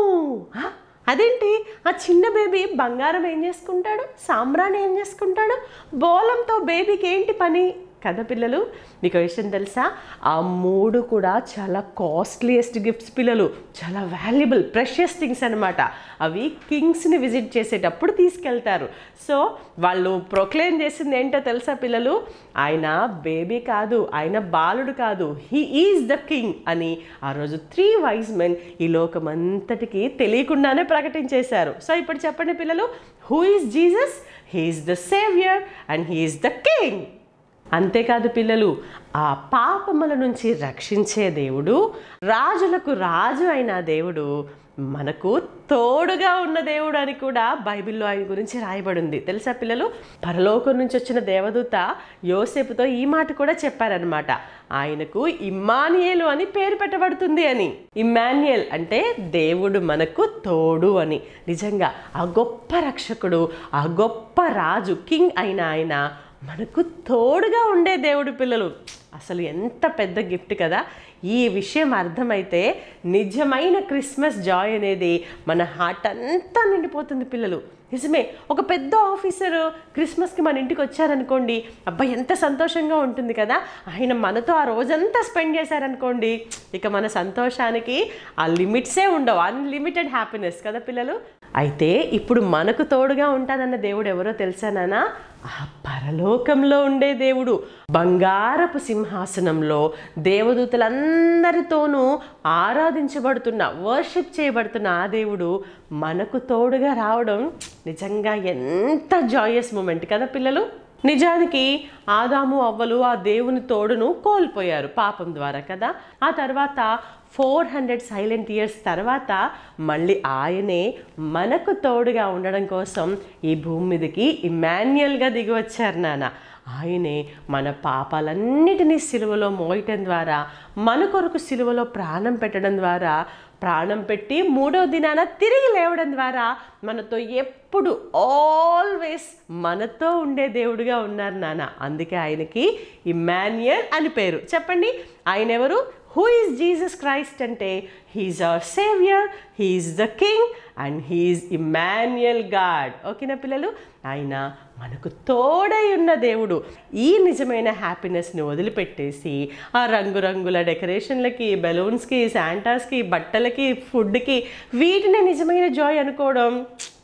అదేంటి, ఆ చిన్న బేబీ బంగారం ఏం చేసుకుంటాడు, సాంబ్రాణి ఏం చేసుకుంటాడు, బోలంతో బేబీకి ఏంటి పని కదా పిల్లలు. మీకు విషయం తెలుసా, ఆ 3 కూడా చాలా కాస్ట్లీయెస్ట్ గిఫ్ట్స్ పిల్లలు, చాలా వాల్యుబుల్ ప్రెషియస్ థింగ్స్ అనమాట. అవి కింగ్స్ని విజిట్ చేసేటప్పుడు తీసుకెళ్తారు. సో వాళ్ళు ప్రొక్లెయిమ్ చేసింది ఏంటో తెలుసా పిల్లలు? ఆయన బేబీ కాదు, ఆయన బాలుడు కాదు, హీ ఈజ్ ద కింగ్ అని ఆ రోజు 3 వైజ్ మెన్ ఈ లోకమంతటికి తెలియకుండానే ప్రకటించేశారు. సో ఇప్పుడు చెప్పండి పిల్లలు, who is Jesus? He is the saviour and he is the king. అంతేకాదు పిల్లలు, ఆ పాపముల నుంచి రక్షించే దేవుడు, రాజులకు రాజు అయిన దేవుడు, మనకు తోడుగా ఉన్న దేవుడు అని కూడా బైబిల్లో ఆయన గురించి రాయబడింది. తెలుసా పిల్లలు? పరలోకం నుంచి వచ్చిన దేవదూత యోసేపుతో ఈ మాట కూడా చెప్పారనమాట. ఆయనకు ఇమ్మానియేలు అని పేరు పెట్టబడుతుంది అని. ఇమ్మాన్యుయల్ అంటే దేవుడు మనకు తోడు అని. నిజంగా ఆ గొప్ప రక్షకుడు, ఆ గొప్ప రాజు, కింగ్ అయిన ఆయన మనకు తోడుగా ఉండే దేవుడు పిల్లలు. అసలు ఎంత పెద్ద గిఫ్ట్ కదా. ఈ విషయం అర్థమైతే నిజమైన క్రిస్మస్ జాయ్ అనేది మన హార్ట్ అంతా నిండిపోతుంది పిల్లలు. నిజమే, ఒక పెద్ద ఆఫీసరు క్రిస్మస్కి మన ఇంటికి వచ్చారనుకోండి, అబ్బాయి ఎంత సంతోషంగా ఉంటుంది కదా. ఆయన మనతో ఆ రోజంతా స్పెండ్ చేశారనుకోండి, ఇక మన సంతోషానికి ఆ లిమిట్సే ఉండవు. అన్లిమిటెడ్ హ్యాపీనెస్ కదా పిల్లలు. అయితే ఇప్పుడు మనకు తోడుగా ఉంటానన్న దేవుడు ఎవరో తెలుసా నాన్న? ఆ పరలోకంలో ఉండే దేవుడు, బంగారపు సింహాసనంలో దేవదూతలందరితోనూ ఆరాధించబడుతున్న, వర్షిప్ చేయబడుతున్న ఆ దేవుడు మనకు తోడుగా రావడం నిజంగా ఎంత జాయస్ మూమెంట్ కదా పిల్లలు. నిజానికి ఆదాము అవ్వలు ఆ దేవుని తోడును కోల్పోయారు పాపం ద్వారా కదా. ఆ తర్వాత 400 సైలెంట్ ఇయర్స్ తర్వాత మళ్ళీ ఆయనే మనకు తోడుగా ఉండడం కోసం ఈ భూమి మీదకి ఇమ్మాన్యుయల్గా దిగి వచ్చారు నాన్న. ఆయనే మన పాపాలన్నిటినీ సిలువలో మోయటం ద్వారా, మన కొరకు సిలువలో ప్రాణం పెట్టడం ద్వారా, ప్రాణం పెట్టి 3వ దినాన తిరిగి లేవడం ద్వారా మనతో ఎప్పుడు ఆల్వేస్ మనతో ఉండే దేవుడుగా ఉన్నారు నాన్న. అందుకే ఆయనకి ఇమ్మాన్యుయల్ అని పేరు. చెప్పండి, ఆయన ఎవరు? హూ ఈజ్ జీసస్ క్రైస్ట్ అంటే he is our saviour, he is the king and he is Immanuel God. ఓకేనా పిల్లలు? ఆయన మనకు తోడై ఉన్న దేవుడు. ఈ నిజమైన హ్యాపీనెస్ని వదిలిపెట్టేసి ఆ రంగురంగుల డెకరేషన్లకి, బెలూన్స్కి, శాంటాస్కి, బట్టలకి, ఫుడ్కి, వీటిని నిజమైన జాయ్ అనుకోవడం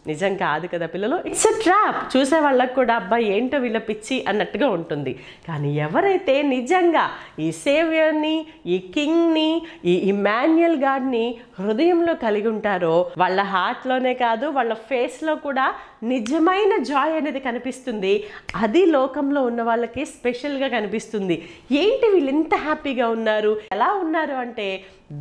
నిజం కాదు కదా పిల్లలు. It's a trap. చూసే వాళ్ళకు కూడా అబ్బాయి ఏంటో వీళ్ళ పిచ్చి అన్నట్టుగా ఉంటుంది. కానీ ఎవరైతే నిజంగా ఈ సేవియర్ని, ఈ కింగ్ని, ఈ ఇమ్మాన్యుయల్ గాడ్ని హృదయంలో కలిగి ఉంటారో వాళ్ళ హార్ట్లోనే కాదు, వాళ్ళ ఫేస్లో కూడా నిజమైన జాయ్ అనేది కనిపిస్తుంది. అది లోకంలో ఉన్న వాళ్ళకి స్పెషల్గా కనిపిస్తుంది. ఏంటి వీళ్ళు ఇంత హ్యాపీగా ఉన్నారు, ఎలా ఉన్నారు అంటే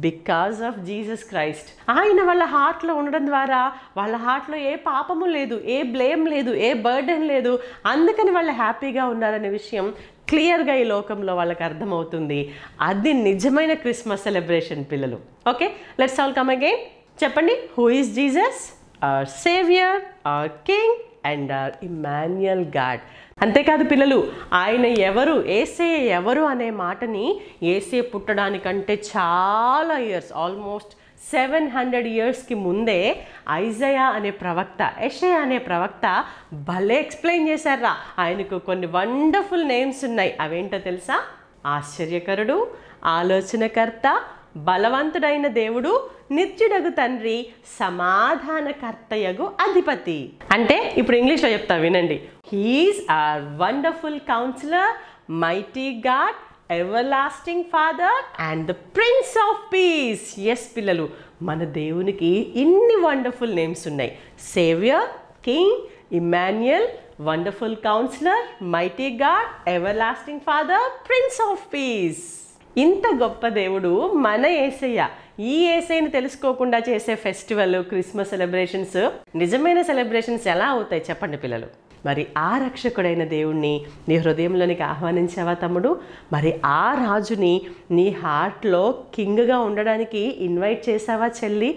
బికాజ్ ఆఫ్ జీసస్ క్రైస్ట్. ఆయన వాళ్ళ హార్ట్లో ఉండడం ద్వారా వాళ్ళ హార్ట్లో ఏ పాపము లేదు, ఏ బ్లేమ్ లేదు, ఏ బర్డెన్ లేదు. అందుకని వాళ్ళు హ్యాపీగా ఉన్నారనే విషయం క్లియర్గా ఈ లోకంలో వాళ్ళకి అర్థమవుతుంది. అది నిజమైన క్రిస్మస్ సెలబ్రేషన్ పిల్లలు. Okay, let's all come again. చెప్పండి, who is Jesus? Our saviour, our king and our Immanuel God. అంతేకాదు పిల్లలు, ఆయన ఎవరు, యేసయ్య ఎవరు అనే మాటని యేసయ్య పుట్టడానికంటే చాలా ఇయర్స్, ఆల్మోస్ట్ 700 ఇయర్స్కి ముందే ఐజయా అనే ప్రవక్త, యెషయా అనే ప్రవక్త భలే ఎక్స్ప్లెయిన్ చేశారా. ఆయనకు కొన్ని వండర్ఫుల్ నేమ్స్ ఉన్నాయి. అవేంటో తెలుసా? ఆశ్చర్యకరుడు, ఆలోచనకర్త, బలవంతుడైన దేవుడు, నిత్యుడగు తండ్రి, సమాధానకర్తయగు అధిపతి. అంటే ఇప్పుడు ఇంగ్లీష్లో చెప్తా వినండి. He is our wonderful counsellor, mighty God, everlasting father and the prince of peace. Yes పిల్లలు, మన దేవునికి ఇన్ని వండర్ఫుల్ నేమ్స్ ఉన్నాయి. Saviour, king, Immanuel, wonderful counsellor, mighty God, everlasting father, prince of peace. ఇంత గొప్ప దేవుడు మన యేసయ్య. ఈ యేసయ్యని తెలుసుకోకుండా చేసే ఫెస్టివల్, క్రిస్మస్ సెలబ్రేషన్స్, నిజమైన సెలబ్రేషన్స్ ఎలా అవుతాయి చెప్పండి పిల్లలు? మరి ఆ రక్షకుడైన దేవుణ్ణి నీ హృదయంలోనికి ఆహ్వానించావా తమ్ముడు? మరి ఆ రాజుని నీ హార్ట్లో కింగ్గా ఉండడానికి ఇన్వైట్ చేసావా చెల్లి?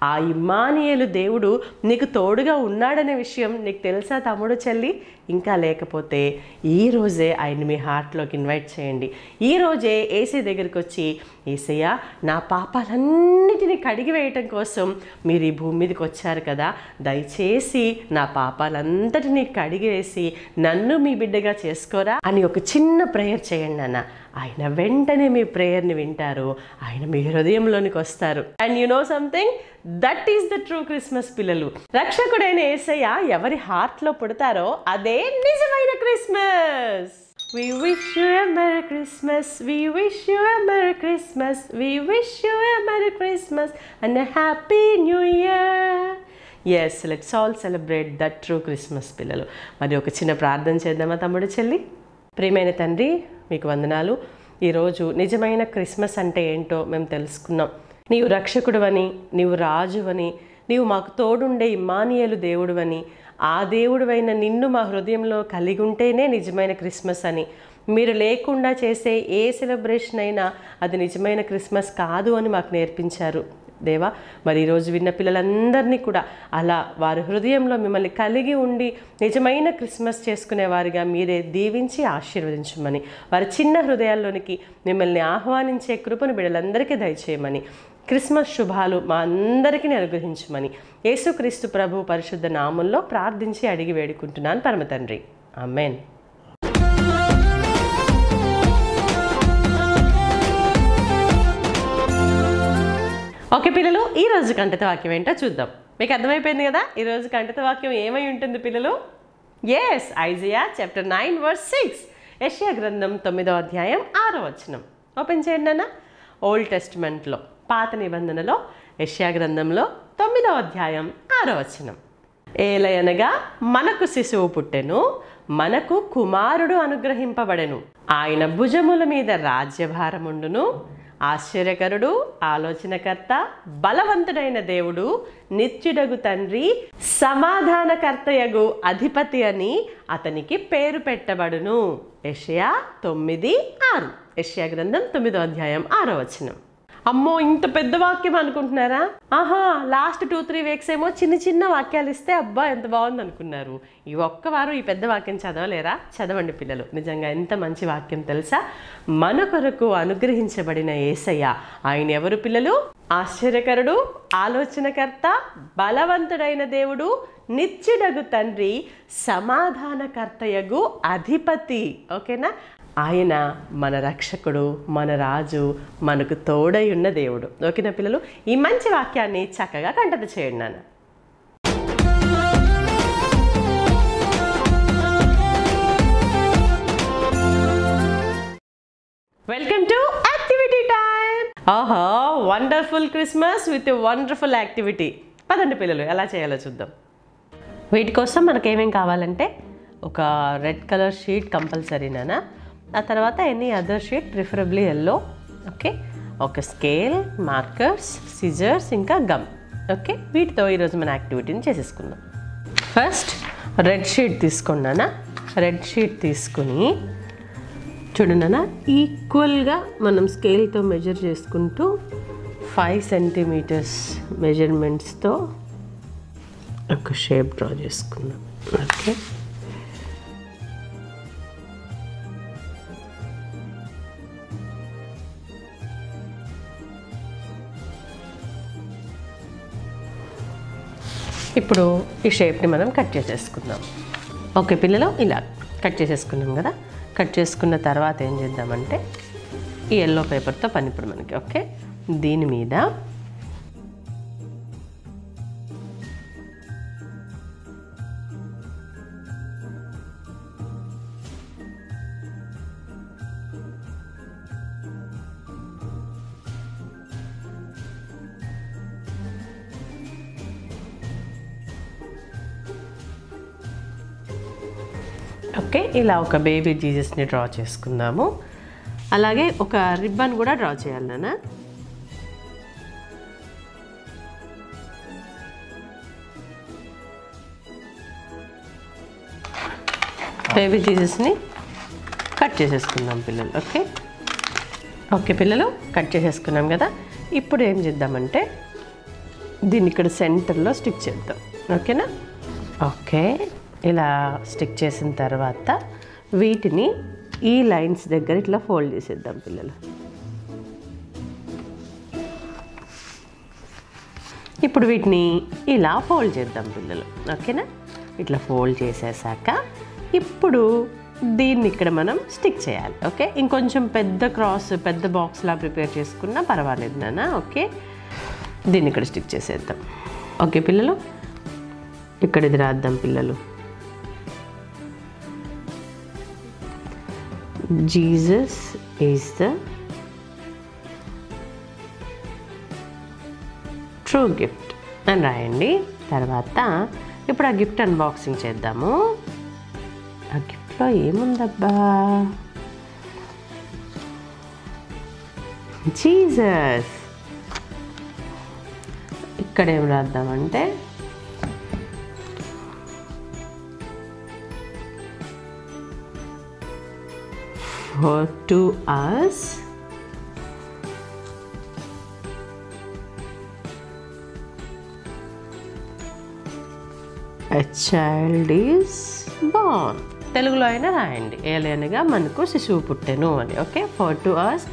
ఆ ఇమ్మానియేలు దేవుడు నీకు తోడుగా ఉన్నాడనే విషయం నీకు తెలుసా తమ్ముడు, చెల్లి? ఇంకా లేకపోతే ఈరోజే ఆయన్ని మీ హార్ట్లోకి ఇన్వైట్ చేయండి. ఈరోజే యేసయ్య దగ్గరికి వచ్చి, యేసయ్య నా పాపాలన్నిటినీ కడిగి వేయటం కోసం మీరు ఈ భూమి మీదకి వచ్చారు కదా, దయచేసి నా పాపాలంతటినీ కడిగివేసి నన్ను మీ బిడ్డగా చేసుకోరా అని ఒక చిన్న ప్రేయర్ చేయండి అన్న. ఆయన వెంటనే మీ ప్రేయర్ని వింటారు, ఆయన మీ హృదయంలోనికి వస్తారు. And you know something, that is the true Christmas పిల్లలు. రక్షకుడైన యేసయ్య ఎవరి హార్ట్లో పుడతారో అదే నిజమైన Christmas. We wish you a Merry Christmas, we wish you a Merry Christmas, we wish you a Merry Christmas and a Happy New Year. Yes, let's all celebrate that true Christmas పిల్లలు. మరి ఒక చిన్న ప్రార్థన చేద్దామా తమ్ముడు చెల్లి? ప్రియమైన తండ్రి, మీకు వందనాలు. ఈరోజు నిజమైన క్రిస్మస్ అంటే ఏంటో మేము తెలుసుకున్నాం. నీవు రక్షకుడువని, నీవు రాజువని, నీవు మాకు తోడుండే ఇమ్మానుయేలు దేవుడువని, ఆ దేవుడువైన నిన్ను మా హృదయంలో కలిగి ఉంటేనే నిజమైన క్రిస్మస్ అని, మీరు లేకుండా చేసే ఏ సెలబ్రేషన్ అయినా అది నిజమైన క్రిస్మస్ కాదు అని మాకు నేర్పించారు దేవా. మరి ఈరోజు విన్న పిల్లలందరినీ కూడా అలా వారి హృదయంలో మిమ్మల్ని కలిగి ఉండి నిజమైన క్రిస్మస్ చేసుకునే వారిగా మీరే దీవించి ఆశీర్వదించమని, వారి చిన్న హృదయాల్లోనికి మిమ్మల్ని ఆహ్వానించే కృపను బిడ్డలందరికీ దయచేయమని, క్రిస్మస్ శుభాలు మా అందరికీ అనుగ్రహించమని యేసుక్రీస్తు ప్రభు పరిశుద్ధ నామంలో ప్రార్థించి అడిగి వేడుకుంటున్నాను పరమ తండ్రి. ఆమేన్. ఓకే పిల్లలు, ఈరోజు కంఠిత వాక్యం ఏంటో చూద్దాం. మీకు అర్థమైపోయింది కదా ఈరోజు కంఠిత వాక్యం ఏమై ఉంటుంది పిల్లలు? Yes, Isaiah chapter 9 verse 6. యెషయా గ్రంథం 9వ అధ్యాయం 6వ వచనం. ఓపెన్ చేయండి అన్న. ఓల్డ్ టెస్టిమెంట్లో, పాత నిబంధనలో యెషయా గ్రంథంలో 9వ అధ్యాయం 6వ వచనం. ఏలయనగా మనకు శిశువు పుట్టెను, మనకు కుమారుడు అనుగ్రహింపబడెను, ఆయన భుజముల మీద రాజ్యభారముండును, ఆశ్చర్యకరుడు, ఆలోచనకర్త, బలవంతుడైన దేవుడు, నిత్యుడగు తండ్రి, సమాధానకర్తయగు అధిపతి అని అతనికి పేరు పెట్టబడును. యెషయా 9:6. యెషయా గ్రంథం 9వ అధ్యాయం 6వ వచనం. అమ్మో, ఇంత పెద్ద వాక్యం అనుకుంటున్నారా? ఆహా, లాస్ట్ 2-3 weeks ఏమో చిన్న చిన్న వాక్యాలు ఇస్తే అబ్బా ఎంత బాగుంది అనుకున్నారు. ఈ ఒక్క వారం ఈ పెద్ద వాక్యం చదవలేరా? చదవండి పిల్లలు. నిజంగా ఎంత మంచి వాక్యం తెలుసా? మన కొరకు అనుగ్రహించబడిన యేసయ్య, ఆయన ఎవరు పిల్లలు? ఆశ్చర్యకరుడు, ఆలోచనకర్త, బలవంతుడైన దేవుడు, నిత్యుడగు తండ్రి, సమాధానకర్తయగు అధిపతి. ఓకేనా? ఆయన మన రక్షకుడు, మన రాజు, మనకు తోడై ఉన్న దేవుడు. ఓకేనా పిల్లలు? ఈ మంచి వాక్యాన్ని చక్కగా కంఠత చేయండి నాన్న. Welcome to activity time. ఆహా, wonderful Christmas with wonderful activity. పదండి పిల్లలు, ఎలా చేయాలో చూద్దాం. వీటి కోసం మనకేమేం కావాలంటే ఒక రెడ్ కలర్ షీట్ కంపల్సరీనా, ఆ తర్వాత any other sheet, preferably yellow. Okay, ఒక స్కేల్, మార్కర్స్, సిజర్స్, ఇంకా గమ్. ఓకే, వీటితో ఈరోజు మన యాక్టివిటీని చేసేసుకుందాం. ఫస్ట్ రెడ్ షీట్ తీసుకున్నానా. రెడ్ షీట్ తీసుకుని చూడన్నా, ఈక్వల్గా మనం స్కేల్తో మెజర్ చేసుకుంటూ 5 centimeters మెజర్మెంట్స్తో ఒక షేప్ డ్రా చేసుకుందాం. ఓకే, ఇప్పుడు ఈ షేప్ని మనం కట్ చేసేసుకుందాం. ఓకే పిల్లలు, ఇలా కట్ చేసేసుకున్నాం కదా. కట్ చేసుకున్న తర్వాత ఏం చేద్దామంటే ఈ ఎల్లో పేపర్తో పని ఇప్పుడు మనకి. ఓకే, దీని మీద ఓకే, ఇలా ఒక బేబీ జీసస్ని డ్రా చేసుకుందాము. అలాగే ఒక రిబ్బన్ కూడా డ్రా చేయాలి నాన్న. బేబీ జీసస్ని కట్ చేసేసుకుందాం పిల్లలు. ఓకే ఓకే పిల్లలు, కట్ చేసేసుకున్నాం కదా. ఇప్పుడు ఏం చేద్దామంటే దీన్ని ఇక్కడ సెంటర్లో స్టిక్ చేద్దాం. ఓకేనా? ఓకే, ఇలా స్టిక్ చేసిన తర్వాత వీటిని ఈ లైన్స్ దగ్గర ఇట్లా ఫోల్డ్ చేసేద్దాం పిల్లలు. ఇప్పుడు వీటిని ఇలా ఫోల్డ్ చేద్దాం పిల్లలు. ఓకేనా? ఇట్లా ఫోల్డ్ చేసేసాక ఇప్పుడు దీన్ని ఇక్కడ మనం స్టిక్ చేయాలి. ఓకే, ఇంకొంచెం పెద్ద క్రాస్, పెద్ద బాక్స్లా ప్రిపేర్ చేసుకున్నా పర్వాలేదు నాన్న. ఓకే, దీన్ని ఇక్కడ స్టిక్ చేసేద్దాం. ఓకే పిల్లలు, ఇక్కడ ఇది రాద్దాం పిల్లలు. Jesus is the true gift అని రాయండి. తర్వాత ఇప్పుడు ఆ గిఫ్ట్ అన్బాక్సింగ్ చేద్దాము. ఆ గిఫ్ట్ దీంట్లో ఏముందబ్బా? జీసస్. ఇక్కడ ఏం రాద్దామంటే for to us a child is born. తెలుగులో అయినా రాయండి, ఏలైనగా మనకు శిశువు పుట్టెను అని. Okay, for to us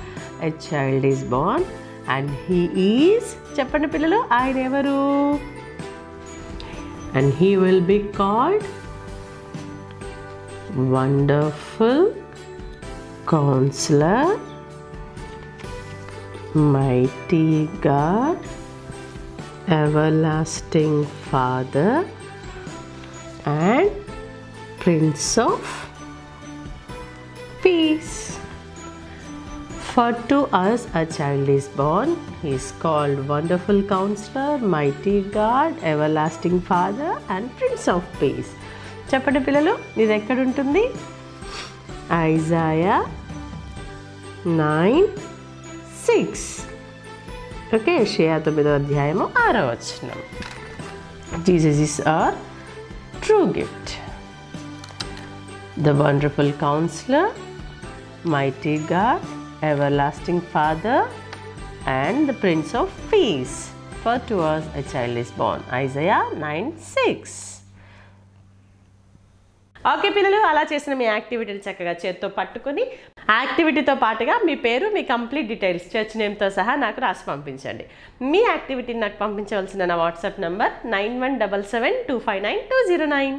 a child is born and he is, చెప్పండి పిల్లలు, ఆయన ఎవరు? And he will be called wonderful Counselor, Mighty God, Everlasting Father, and Prince of Peace. For to us a child is born. He is called Wonderful Counselor, Mighty God, Everlasting Father, and Prince of Peace. చెప్పండి పిల్లలు, ఇది ఎక్కడ ఉంటుంది? Isaiah 9:6. Okay, యెషయా 9వ అధ్యాయము 6వ వచనం. Jesus is our true gift. The wonderful counsellor, mighty God, everlasting Father, and the Prince of Peace. For to us a child is born. Isaiah 9:6. Okay పిల్లలు, అలా చేసిన మీ యాక్టివిటీని చక్కగా చేత్తో పట్టుకొని యాక్టివిటీతో పాటుగా మీ పేరు, మీ కంప్లీట్ డీటెయిల్స్, చర్చ్ నేమ్తో సహా నాకు రాసి పంపించండి. మీ యాక్టివిటీని నాకు పంపించవలసిన నా వాట్సాప్ నంబర్ 9177259209.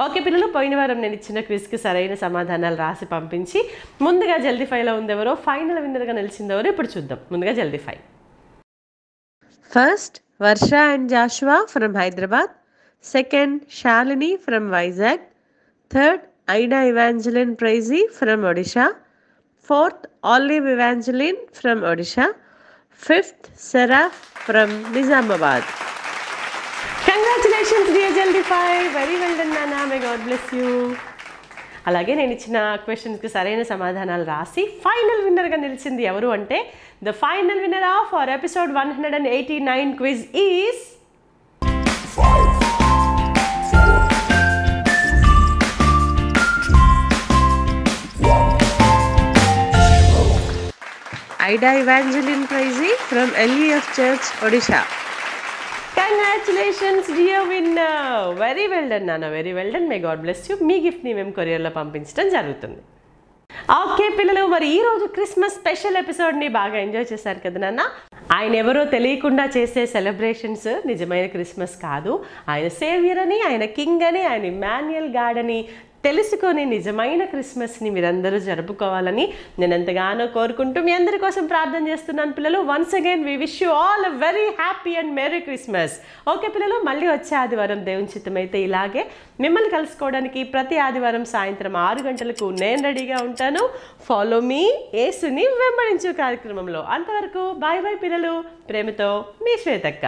ఓకే పిల్లలు, పోయిన వారం నేను ఇచ్చిన క్విజ్కి సరైన సమాధానాలు రాసి పంపించి ముందుగా జల్దీ ఫైవ్లో ఉందెవరో, ఫైనల్ విన్నర్గా నిలిచిందెవరో ఇప్పుడు చూద్దాం. ముందుగా జల్దీ five. First Varsha and Joshua from Hyderabad. Second Shalini from Vizag. Third, Ida Evangeline Praisey from Odisha. Fourth, Olive Evangeline from Odisha. Fifth, Seraph from Nizamabad. Congratulations dear Jaldi 5. Very well done Nana. May God bless you. అలాగే నేను ఇచ్చిన క్వశ్చన్స్కి సరైన సమాధానాలు రాసి final విన్నర్గా నిలిచింది ఎవరు అంటే, the final winner of our episode 189 quiz is Ida Evangeline Praisey from LEF Church, Odisha. Congratulations dear winner. Very well done Nana. Very well done. May God bless you. మీ గిఫ్ట్ని మేము కొరియర్లో పంపించడం జరుగుతుంది. ఓకే పిల్లలు, మరి ఈరోజు Christmas special ఎపిసోడ్ని బాగా enjoy చేశారు కదా నాన్న. ఆయన ఎవరో తెలియకుండా చేసే సెలబ్రేషన్స్ నిజమైన క్రిస్మస్ కాదు. ఆయన సేవియర్ అని, ఆయన కింగ్ అని, ఆయన ఇమ్మాన్యుయల్ గాడ్ అని తెలుసుకొని నిజమైన క్రిస్మస్ని మీరందరూ జరుపుకోవాలని నేను ఎంతగానో కోరుకుంటూ మీ అందరి కోసం ప్రార్థన చేస్తున్నాను పిల్లలు. Once again we wish you all a very happy and merry Christmas. Okay పిల్లలు, మళ్ళీ వచ్చే ఆదివారం దేవుని చిత్తమైతే ఇలాగే మిమ్మల్ని కలుసుకోవడానికి ప్రతి ఆదివారం సాయంత్రం 6 గంటలకు నేను రెడీగా ఉంటాను. ఫాలో మీ యేసుని వెంబడించు కార్యక్రమంలో. అంతవరకు బాయ్ బాయ్ పిల్లలు. ప్రేమతో మీ శ్వేతక్క.